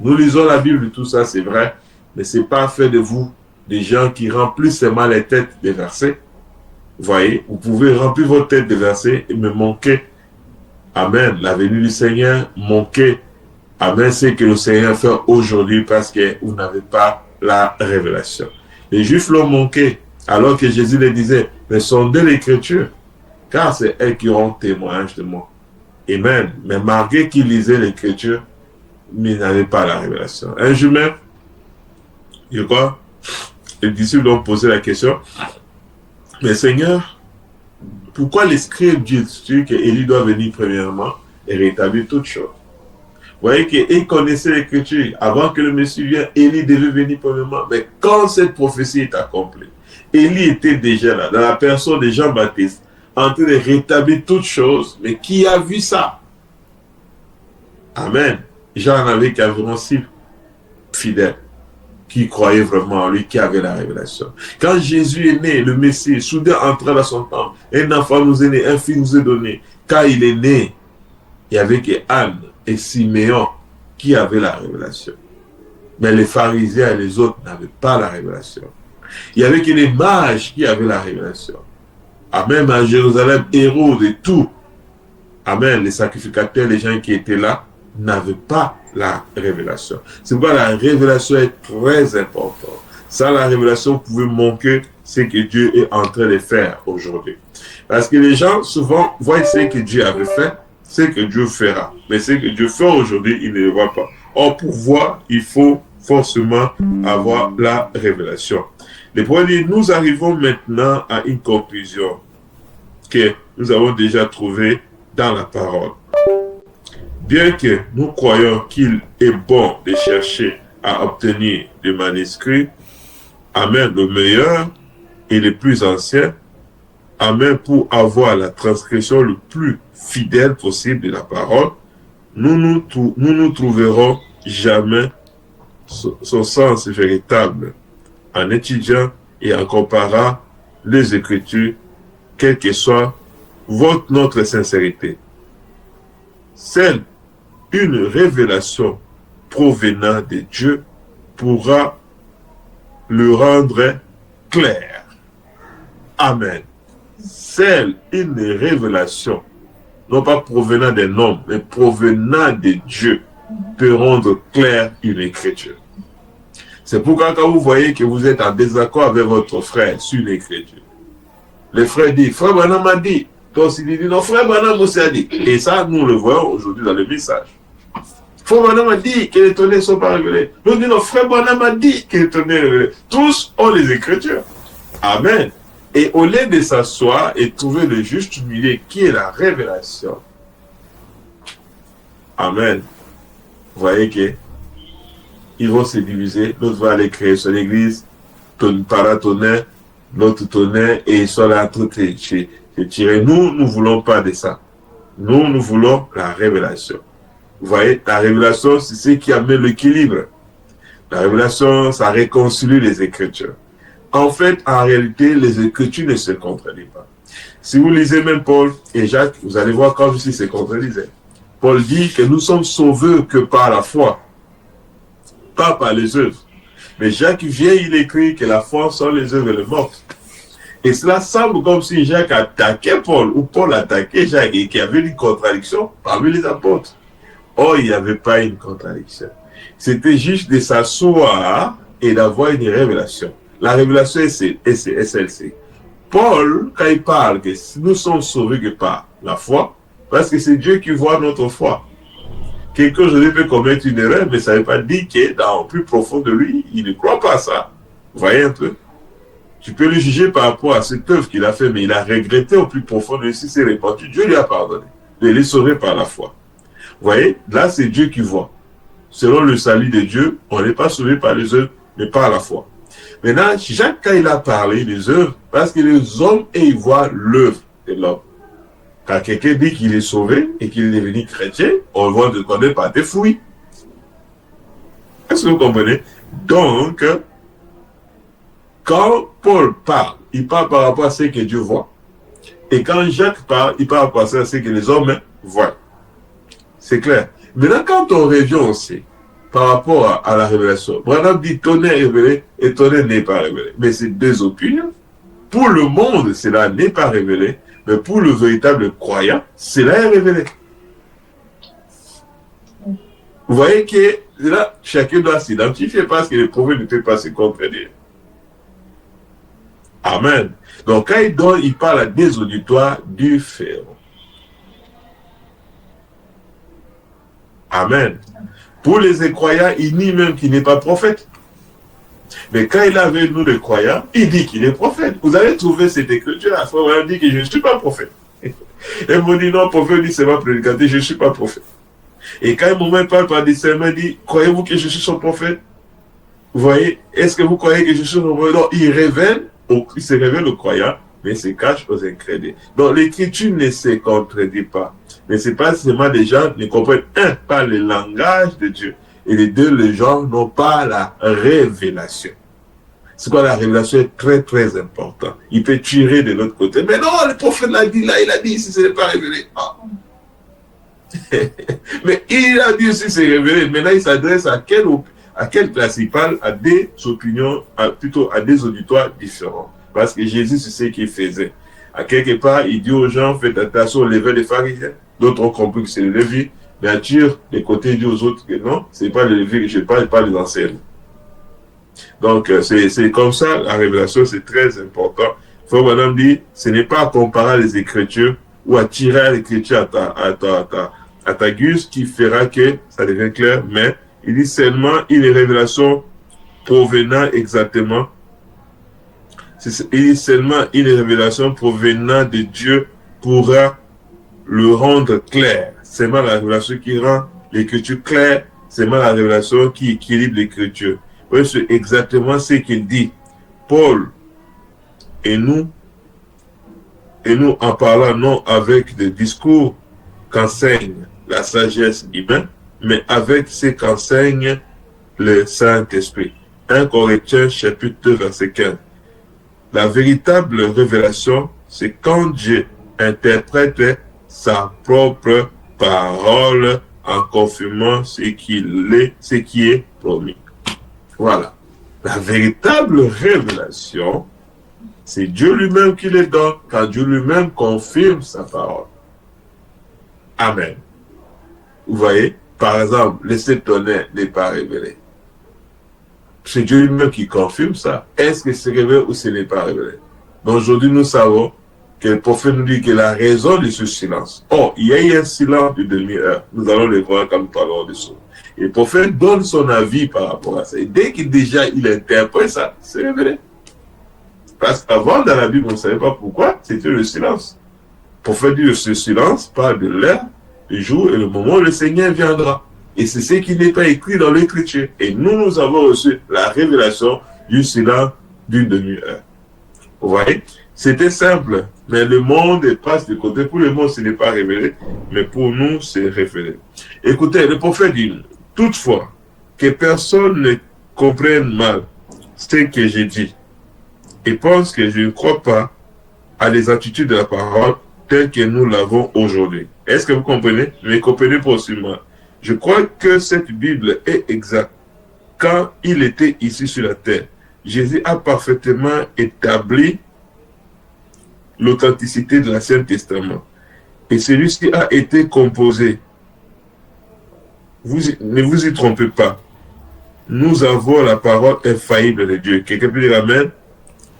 Nous lisons la Bible, tout ça c'est vrai, mais ce n'est pas fait de vous des gens qui remplissent seulement les têtes des versets. Vous voyez, vous pouvez remplir votre tête de versets et me manquer. Amen. La venue du Seigneur, manquer. Amen, c'est que le Seigneur fait aujourd'hui parce que vous n'avez pas la révélation. Les Juifs l'ont manqué, alors que Jésus les disait, mais sondez l'Écriture, car c'est elles qui auront témoignage de moi. Amen. Mais malgré qu'ils lisaient l'Écriture, mais ils n'avaient pas la révélation. Un jour même, je crois, les disciples ont posé la question, mais Seigneur, pourquoi les scribes disent qu'Élie doit venir premièrement et rétablir toutes choses? Vous voyez qu'ils connaissaient l'Écriture. Avant que le Messie vienne, Élie devait venir premièrement. Mais quand cette prophétie est accomplie, Élie était déjà là, dans la personne de Jean-Baptiste, en train de rétablir toutes choses. Mais qui a vu ça? Amen. Jean n'avait qu'environ 6 fidèles qui croyaient vraiment en lui, qui avaient la révélation. Quand Jésus est né, le Messie, soudain entra dans son temple. Un enfant nous est né, un fils nous est donné. Quand il est né, il y avait que Anne et Siméon qui avaient la révélation. Mais les pharisiens et les autres n'avaient pas la révélation. Il y avait que les mages qui avaient la révélation. Amen, à Jérusalem, Hérode et tout. Amen, les sacrificateurs, les gens qui étaient là, n'avaient pas la révélation. C'est pourquoi la révélation est très importante. Sans la révélation, vous pouvez manquer ce que Dieu est en train de faire aujourd'hui. Parce que les gens, souvent, voient ce que Dieu avait fait, ce que Dieu fera. Mais ce que Dieu fait aujourd'hui, ils ne le voient pas. Or, pour voir, il faut forcément avoir la révélation. Les premiers, nous arrivons maintenant à une conclusion que nous avons déjà trouvée dans la parole. Bien que nous croyons qu'il est bon de chercher à obtenir des manuscrits, amen, le meilleur et le plus ancien, amen, pour avoir la transcription le plus fidèle possible de la parole, nous nous trouverons jamais son sens véritable en étudiant et en comparant les Écritures, quelle que soit notre sincérité. Seule une révélation provenant de Dieu pourra le rendre clair. Amen. Seule une révélation, non pas provenant d'un homme, mais provenant de Dieu, peut rendre clair une écriture. C'est pourquoi quand vous voyez que vous êtes en désaccord avec votre frère sur l'écriture, le frère dit, frère Branham m'a dit, toi aussi il dit, non, frère Branham aussi a dit. Et ça, nous le voyons aujourd'hui dans le message. Frère Branham a dit que les tonnerres ne sont pas révélés. Nous disons, frère Branham a dit que les tonnerres sont révélés. Tous ont les Écritures. Amen. Et au lieu de s'asseoir et trouver le juste milieu qui est la révélation. Amen. Vous voyez que ils vont se diviser. L'autre va aller créer son église, paratonnerre, l'autre tonnerre, et ils sont là en train de tirer. Nous ne voulons pas de ça. Nous voulons la révélation. Vous voyez, la révélation, c'est ce qui amène l'équilibre. La révélation, ça réconcilie les Écritures. En fait, en réalité, les Écritures ne se contredisent pas. Si vous lisez même Paul et Jacques, vous allez voir comme si se contredisaient. Paul dit que nous sommes sauvés que par la foi, pas par les œuvres. Mais Jacques vient, il écrit que la foi sans les œuvres est morte. Et cela semble comme si Jacques attaquait Paul, ou Paul attaquait Jacques, et qu'il y avait une contradiction parmi les apôtres. Or, il n'y avait pas une contradiction. C'était juste de s'asseoir et d'avoir une révélation. La révélation est celle-ci. Paul, quand il parle que nous sommes sauvés que par la foi, parce que c'est Dieu qui voit notre foi. Quelqu'un aujourd'hui peut commettre une erreur, mais ça ne veut pas dire que dans le plus profond de lui, il ne croit pas à ça. Vous voyez un peu? Tu peux le juger par rapport à cette œuvre qu'il a fait, mais il a regretté au plus profond de lui, si c'est répandu, Dieu lui a pardonné. Il est sauvé par la foi. Vous voyez? Là, c'est Dieu qui voit. Selon le salut de Dieu, on n'est pas sauvé par les œuvres, mais par la foi. Maintenant, Jacques, quand il a parlé des œuvres, parce que les hommes, ils voient l'œuvre de l'homme. Quand quelqu'un dit qu'il est sauvé et qu'il est devenu chrétien, on va le connaître par des fruits. Est-ce que vous comprenez? Donc, quand Paul parle, il parle par rapport à ce que Dieu voit. Et quand Jacques parle, il parle par rapport à ce que les hommes voient. C'est clair. Maintenant, quand on revient aussi par rapport à la révélation, Branham dit tonnerre est révélé et tonnerre n'est pas révélé. Mais c'est deux opinions. Pour le monde, cela n'est pas révélé. Mais pour le véritable croyant, cela est révélé. Vous voyez que là, chacun doit s'identifier parce que le prophète ne peut pas se contredire. Amen. Donc quand il donne, il parle à des auditoires différents. Amen. Pour les incroyants, il nie même qu'il n'est pas prophète. Mais quand il est avec nous, les croyants, il dit qu'il est prophète. Vous avez trouvé cette écriture, à ce moment-là, il dit que je ne suis pas prophète. Et vous dit non, prophète dit c'est ma prédicateur, je ne suis pas prophète. Et quand un moment parle par discernement, il dit, croyez-vous que je suis son prophète? Vous voyez, est-ce que vous croyez que je suis son prophète? Non, il se révèle aux croyants, mais il se cache aux incrédules. Donc l'écriture ne se contredit pas. Mais c'est pas seulement les gens ne comprennent, pas le langage de Dieu. Et les deux, les gens n'ont pas la révélation. C'est quoi la révélation est très très important. Il peut tirer de l'autre côté. Mais non, le prophète l'a dit là, il a dit si ce n'est pas révélé. Ah. Mais il a dit aussi c'est révélé. Maintenant, il s'adresse à quel place il parle? À des opinions, plutôt à des auditoires différents. Parce que Jésus, c'est ce qu'il faisait. À quelque part, il dit aux gens, faites attention au levain des pharisiens. D'autres ont compris que c'est le levier. Mais à dire des côtés, il dit aux autres que non, c'est pas le levier que je parle, pas les anciennes. Donc, c'est comme ça, la révélation, c'est très important. Frère Madame dit, ce n'est pas à comparer les Écritures ou à tirer l'écriture à ta guise qui fera que ça devient clair, mais il dit seulement une révélation provenant exactement, il dit seulement une révélation provenant de Dieu pourra le rendre clair. C'est seulement la révélation qui rend l'écriture claire, c'est seulement la révélation qui équilibre l'écriture. Oui, c'est exactement ce qu'il dit. Paul et nous en parlant non avec des discours qu'enseigne la sagesse humaine, mais avec ce qu'enseigne le Saint-Esprit. 1 Corinthiens chapitre 2 verset 15. La véritable révélation, c'est quand Dieu interprète sa propre parole en confirmant ce qui est promis. Voilà. La véritable révélation, c'est Dieu lui-même qui les donne quand Dieu lui-même confirme sa parole. Amen. Vous voyez, par exemple, le Saint-Tonnerre n'est pas révélé. C'est Dieu lui-même qui confirme ça. Est-ce que c'est révélé ou ce n'est pas révélé? Donc aujourd'hui, nous savons que le prophète nous dit que la raison de ce silence. Oh, il y a eu un silence de demi-heure. Nous allons le voir quand nous parlerons de ça. Et le prophète donne son avis par rapport à ça. Et dès qu'il interprète ça, c'est révélé. Parce qu'avant, dans la Bible, on ne savait pas pourquoi, c'était le silence. Le prophète dit que ce silence parle de l'heure, le jour et le moment où le Seigneur viendra. Et c'est ce qui n'est pas écrit dans l'Écriture. Et nous avons reçu la révélation du silence d'une demi-heure. Vous voyez? C'était simple, mais le monde passe de côté. Pour le monde, ce n'est pas révélé, mais pour nous, c'est révélé. Écoutez, le prophète dit, toutefois, que personne ne comprenne mal ce que j'ai dit et pense que je ne crois pas à les attitudes de la parole telles que nous l'avons aujourd'hui. Est-ce que vous comprenez? Mais comprenez possiblement. Je crois que cette Bible est exacte. Quand il était ici sur la terre, Jésus a parfaitement établi l'authenticité de l'Ancien Testament. Et celui-ci a été composé. Ne vous y trompez pas. Nous avons la parole infaillible de Dieu. Quelqu'un peut dire Amen?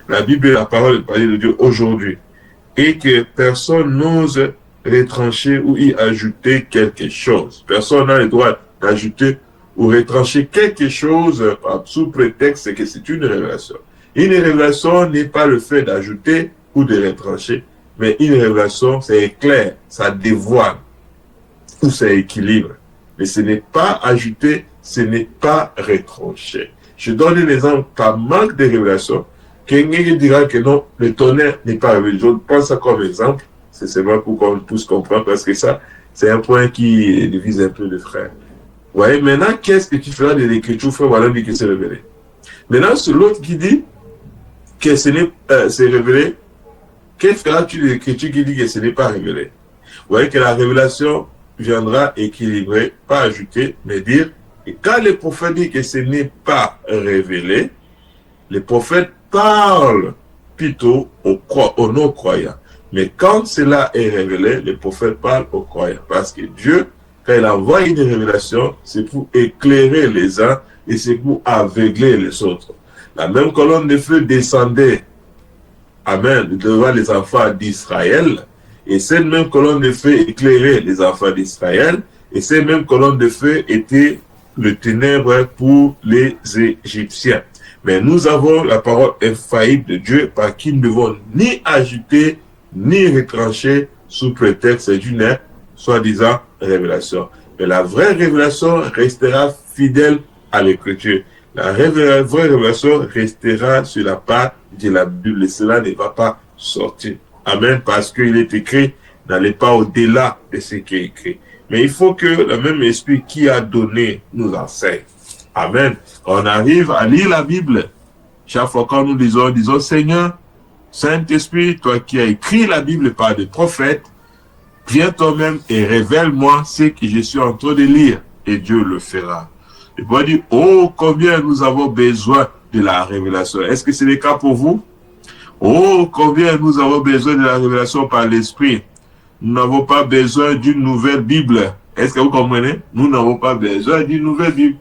La Bible est la parole infaillible de Dieu aujourd'hui. Et que personne n'ose retrancher ou y ajouter quelque chose. Personne n'a le droit d'ajouter ou retrancher quelque chose sous prétexte que c'est une révélation. Une révélation n'est pas le fait d'ajouter ou de retrancher, mais une révélation, c'est éclair, ça dévoile ou ça équilibre. Mais ce n'est pas ajouter, ce n'est pas retrancher. Je donne un exemple par manque de révélation. Quelqu'un dira que non, le tonnerre n'est pas révélé. Je prends ça comme exemple. C'est seulement pour qu'on puisse comprendre, parce que ça, c'est un point qui divise un peu les frères. Vous voyez, maintenant, qu'est-ce que tu feras de l'écriture, frère, voilà, dit que c'est révélé. Maintenant, c'est l'autre qui dit que c'est révélé. Qu'est-ce que feras-tu de l'écriture qui dit que ce n'est pas révélé? Vous voyez que la révélation viendra équilibrer, pas ajouter, mais dire. Et quand le prophète dit que ce n'est pas révélé, le prophète parle plutôt aux non-croyants. Mais quand cela est révélé, le prophète parle aux croyants. Parce que Dieu, quand il envoie une révélation, c'est pour éclairer les uns et c'est pour aveugler les autres. La même colonne de feu descendait, amen, devant les enfants d'Israël. Et cette même colonne de feu éclairait les enfants d'Israël. Et cette même colonne de feu était le ténèbre pour les Égyptiens. Mais nous avons la parole infaillible de Dieu par qui nous ne devons ni ajouter, ni retrancher sous prétexte d'une soi-disant révélation. Mais la vraie révélation restera fidèle à l'écriture. La vraie révélation restera sur la part de la Bible. Et cela ne va pas sortir. Amen. Parce qu'il est écrit, n'allez pas au-delà de ce qui est écrit. Mais il faut que le même esprit qui a donné nous enseigne. Amen. On arrive à lire la Bible. Chaque fois quand nous disons Seigneur, Saint-Esprit, toi qui as écrit la Bible par des prophètes, viens toi-même et révèle-moi ce que je suis en train de lire. Et Dieu le fera. Et puis on dit, oh, combien nous avons besoin de la révélation. Est-ce que c'est le cas pour vous? Oh, combien nous avons besoin de la révélation par l'Esprit. Nous n'avons pas besoin d'une nouvelle Bible. Est-ce que vous comprenez? Nous n'avons pas besoin d'une nouvelle Bible.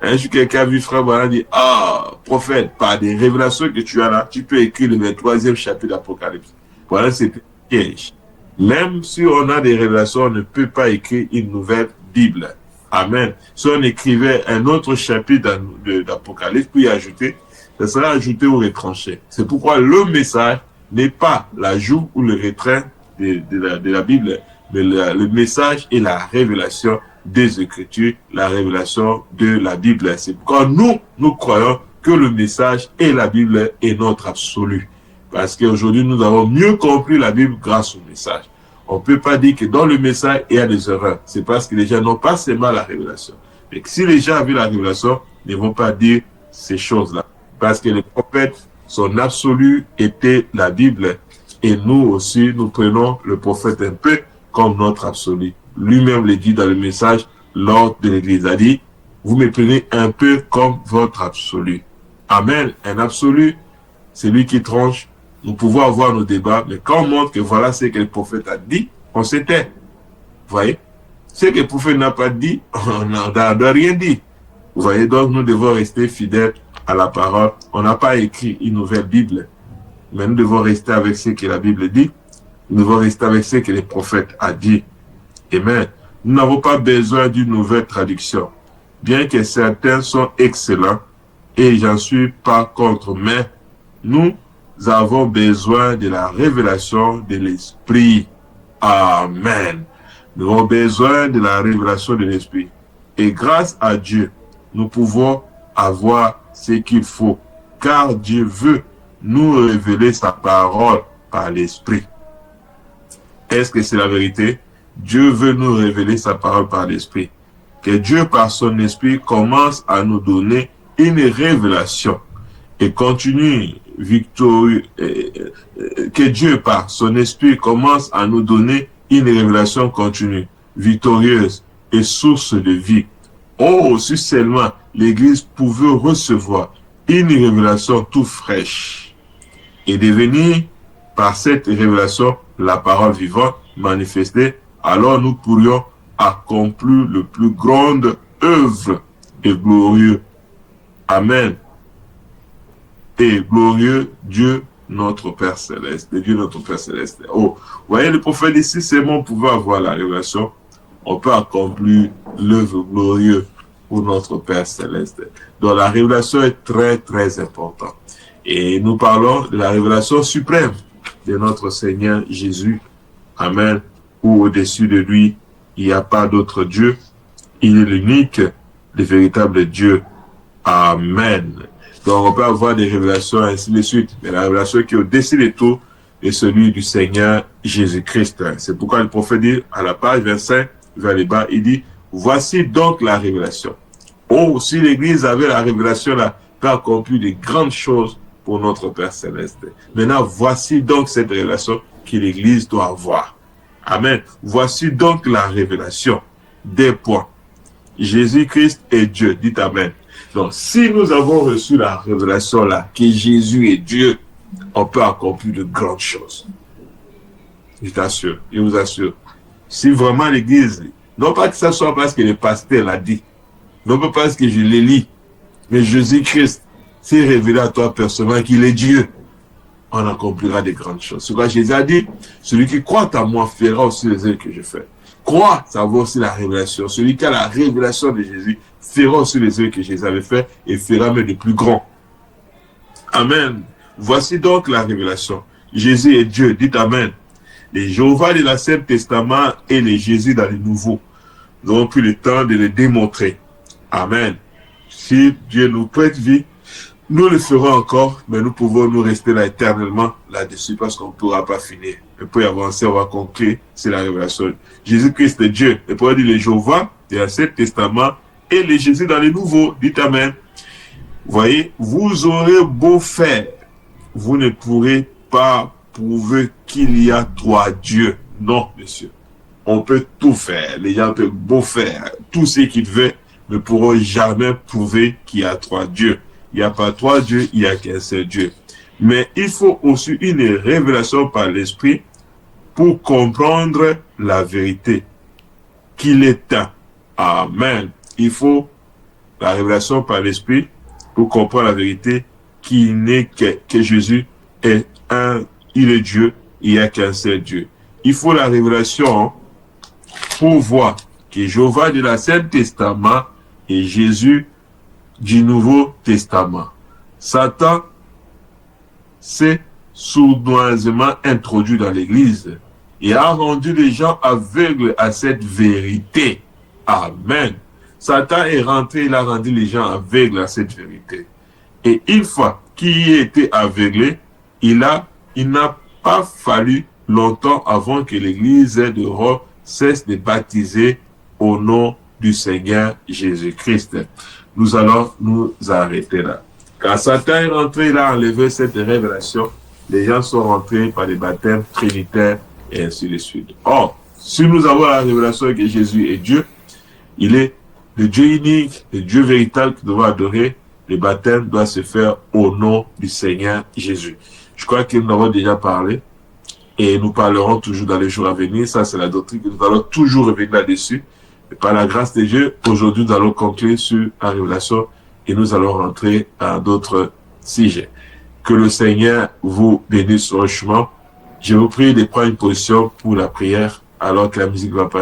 Un jour, quelqu'un a vu frère Branham dit, ah, prophète, par des révélations que tu as là, tu peux écrire le 23e chapitre d'Apocalypse. Voilà, c'est un piège. Même si on a des révélations, on ne peut pas écrire une nouvelle Bible. Amen. Si on écrivait un autre chapitre d'Apocalypse, puis y ajouter, ça sera ajouté ou retranché. C'est pourquoi le message n'est pas l'ajout ou le retrait de la Bible, mais le message est la révélation des Écritures, la révélation de la Bible. C'est pourquoi nous croyons que le message et la Bible est notre absolu. Parce qu'aujourd'hui, nous avons mieux compris la Bible grâce au message. On ne peut pas dire que dans le message, il y a des erreurs. C'est parce que les gens n'ont pas seulement la révélation. Mais si les gens avaient la révélation, ne vont pas dire ces choses-là. Parce que les prophètes, son absolu était la Bible. Et nous aussi, nous prenons le prophète un peu comme notre absolu. Lui-même le dit dans le message lors de l'Église. Il a dit, vous me prenez un peu comme votre absolu. Amen. Un absolu, c'est lui qui tranche. Nous pouvons avoir nos débats, mais quand on montre que voilà ce que le prophète a dit, on se tait. Vous voyez? Ce que le prophète n'a pas dit, on n'a rien dit. Vous voyez, donc nous devons rester fidèles à la parole. On n'a pas écrit une nouvelle Bible, mais nous devons rester avec ce que la Bible dit. Nous devons rester avec ce que le prophète a dit. Amen. Nous n'avons pas besoin d'une nouvelle traduction. Bien que certains sont excellents, et j'en suis pas contre, mais nous avons besoin de la révélation de l'Esprit. Amen. Nous avons besoin de la révélation de l'Esprit. Et grâce à Dieu, nous pouvons avoir ce qu'il faut. Car Dieu veut nous révéler sa parole par l'Esprit. Est-ce que c'est la vérité? Dieu veut nous révéler sa parole par l'Esprit. Que Dieu, par son Esprit, commence à nous donner une révélation et continue victorieux. Que Dieu, par son Esprit, commence à nous donner une révélation continue, victorieuse et source de vie. Oh, si seulement l'Église pouvait recevoir une révélation tout fraîche et devenir par cette révélation la parole vivante manifestée, alors nous pourrions accomplir le plus grande œuvre et glorieux. Amen. Et glorieux Dieu notre Père Céleste. Dieu notre Père Céleste. Oh, vous voyez, le prophète ici, c'est bon, on pouvait avoir la révélation. On peut accomplir l'œuvre glorieuse pour notre Père Céleste. Donc la révélation est très, très importante. Et nous parlons de la révélation suprême de notre Seigneur Jésus. Amen. Où au-dessus de lui, il n'y a pas d'autre Dieu. Il est l'unique, le véritable Dieu. Amen. Donc on peut avoir des révélations ainsi de suite. Mais la révélation qui est au-dessus de tout est celui du Seigneur Jésus-Christ. C'est pourquoi le prophète dit à la page 25, vers les bas, il dit, voici donc la révélation. Oh, si l'Église avait la révélation là, peut accomplir de grandes choses pour notre Père Céleste. Maintenant, voici donc cette révélation que l'Église doit avoir. Amen. Voici donc la révélation des points. Jésus-Christ est Dieu. Dites Amen. Donc, si nous avons reçu la révélation là, que Jésus est Dieu, on peut accomplir de grandes choses. Je t'assure, je vous assure. Si vraiment l'Église, non pas que ce soit parce que le pasteur l'a dit, non pas parce que je l'ai lu, mais Jésus-Christ s'est révélé à toi personnellement qu'il est Dieu, on accomplira de grandes choses. C'est quoi Jésus a dit, celui qui croit en moi fera aussi les œuvres que je fais. Croire, ça vaut aussi la révélation. Celui qui a la révélation de Jésus fera aussi les œuvres que Jésus avait fait et fera même de plus grands. Amen. Voici donc la révélation. Jésus est Dieu. Dites Amen. Les Jéhovah de l'Ancien Testament et les Jésus dans le Nouveau. Nous avons pris le temps de le démontrer. Amen. Si Dieu nous prête vie, nous le ferons encore, mais nous pouvons nous rester là éternellement là-dessus parce qu'on ne pourra pas finir. On peut avancer, on va conclure, c'est la révélation. Jésus-Christ est Dieu. Et pour dire les Jéhovah de l'Ancien Testament et les Jésus dans le Nouveau. Dites Amen. Vous voyez, vous aurez beau faire, vous ne pourrez pas prouver qu'il y a trois dieux. Non, monsieur. On peut tout faire. Les gens peuvent beau faire tout ce qu'ils veulent, ne pourront jamais prouver qu'il y a trois dieux. Il n'y a pas trois dieux, il n'y a qu'un seul Dieu. Mais il faut aussi une révélation par l'Esprit pour comprendre la vérité qu'il est un. Amen. Il faut la révélation par l'Esprit pour comprendre la vérité qui n'est que Jésus est un, il est Dieu, il n'y a qu'un seul Dieu. Il faut la révélation pour voir que Jéhovah de l'Ancien Testament et Jésus du Nouveau Testament. Satan s'est sournoisement introduit dans l'Église et a rendu les gens aveugles à cette vérité. Amen. Satan est rentré, il a rendu les gens aveugles à cette vérité. Et une fois qu'il y était aveuglé, il n'a pas fallu longtemps avant que l'Église de Rome cesse de baptiser au nom du Seigneur Jésus-Christ. Nous allons nous arrêter là. Quand Satan est rentré là, enlever cette révélation, les gens sont rentrés par des baptêmes trinitaires et ainsi de suite. Or, si nous avons la révélation que Jésus est Dieu, il est le Dieu unique, le Dieu véritable que nous devons adorer. Le baptême doit se faire au nom du Seigneur Jésus. Je crois que nous avons déjà parlé et nous parlerons toujours dans les jours à venir. Ça, c'est la doctrine que nous allons toujours revenir là-dessus. Et par la grâce de Dieu, aujourd'hui, nous allons conclure sur la révélation et nous allons rentrer à d'autres sujets. Que le Seigneur vous bénisse richement. Je vous prie de prendre une position pour la prière alors que la musique va passer.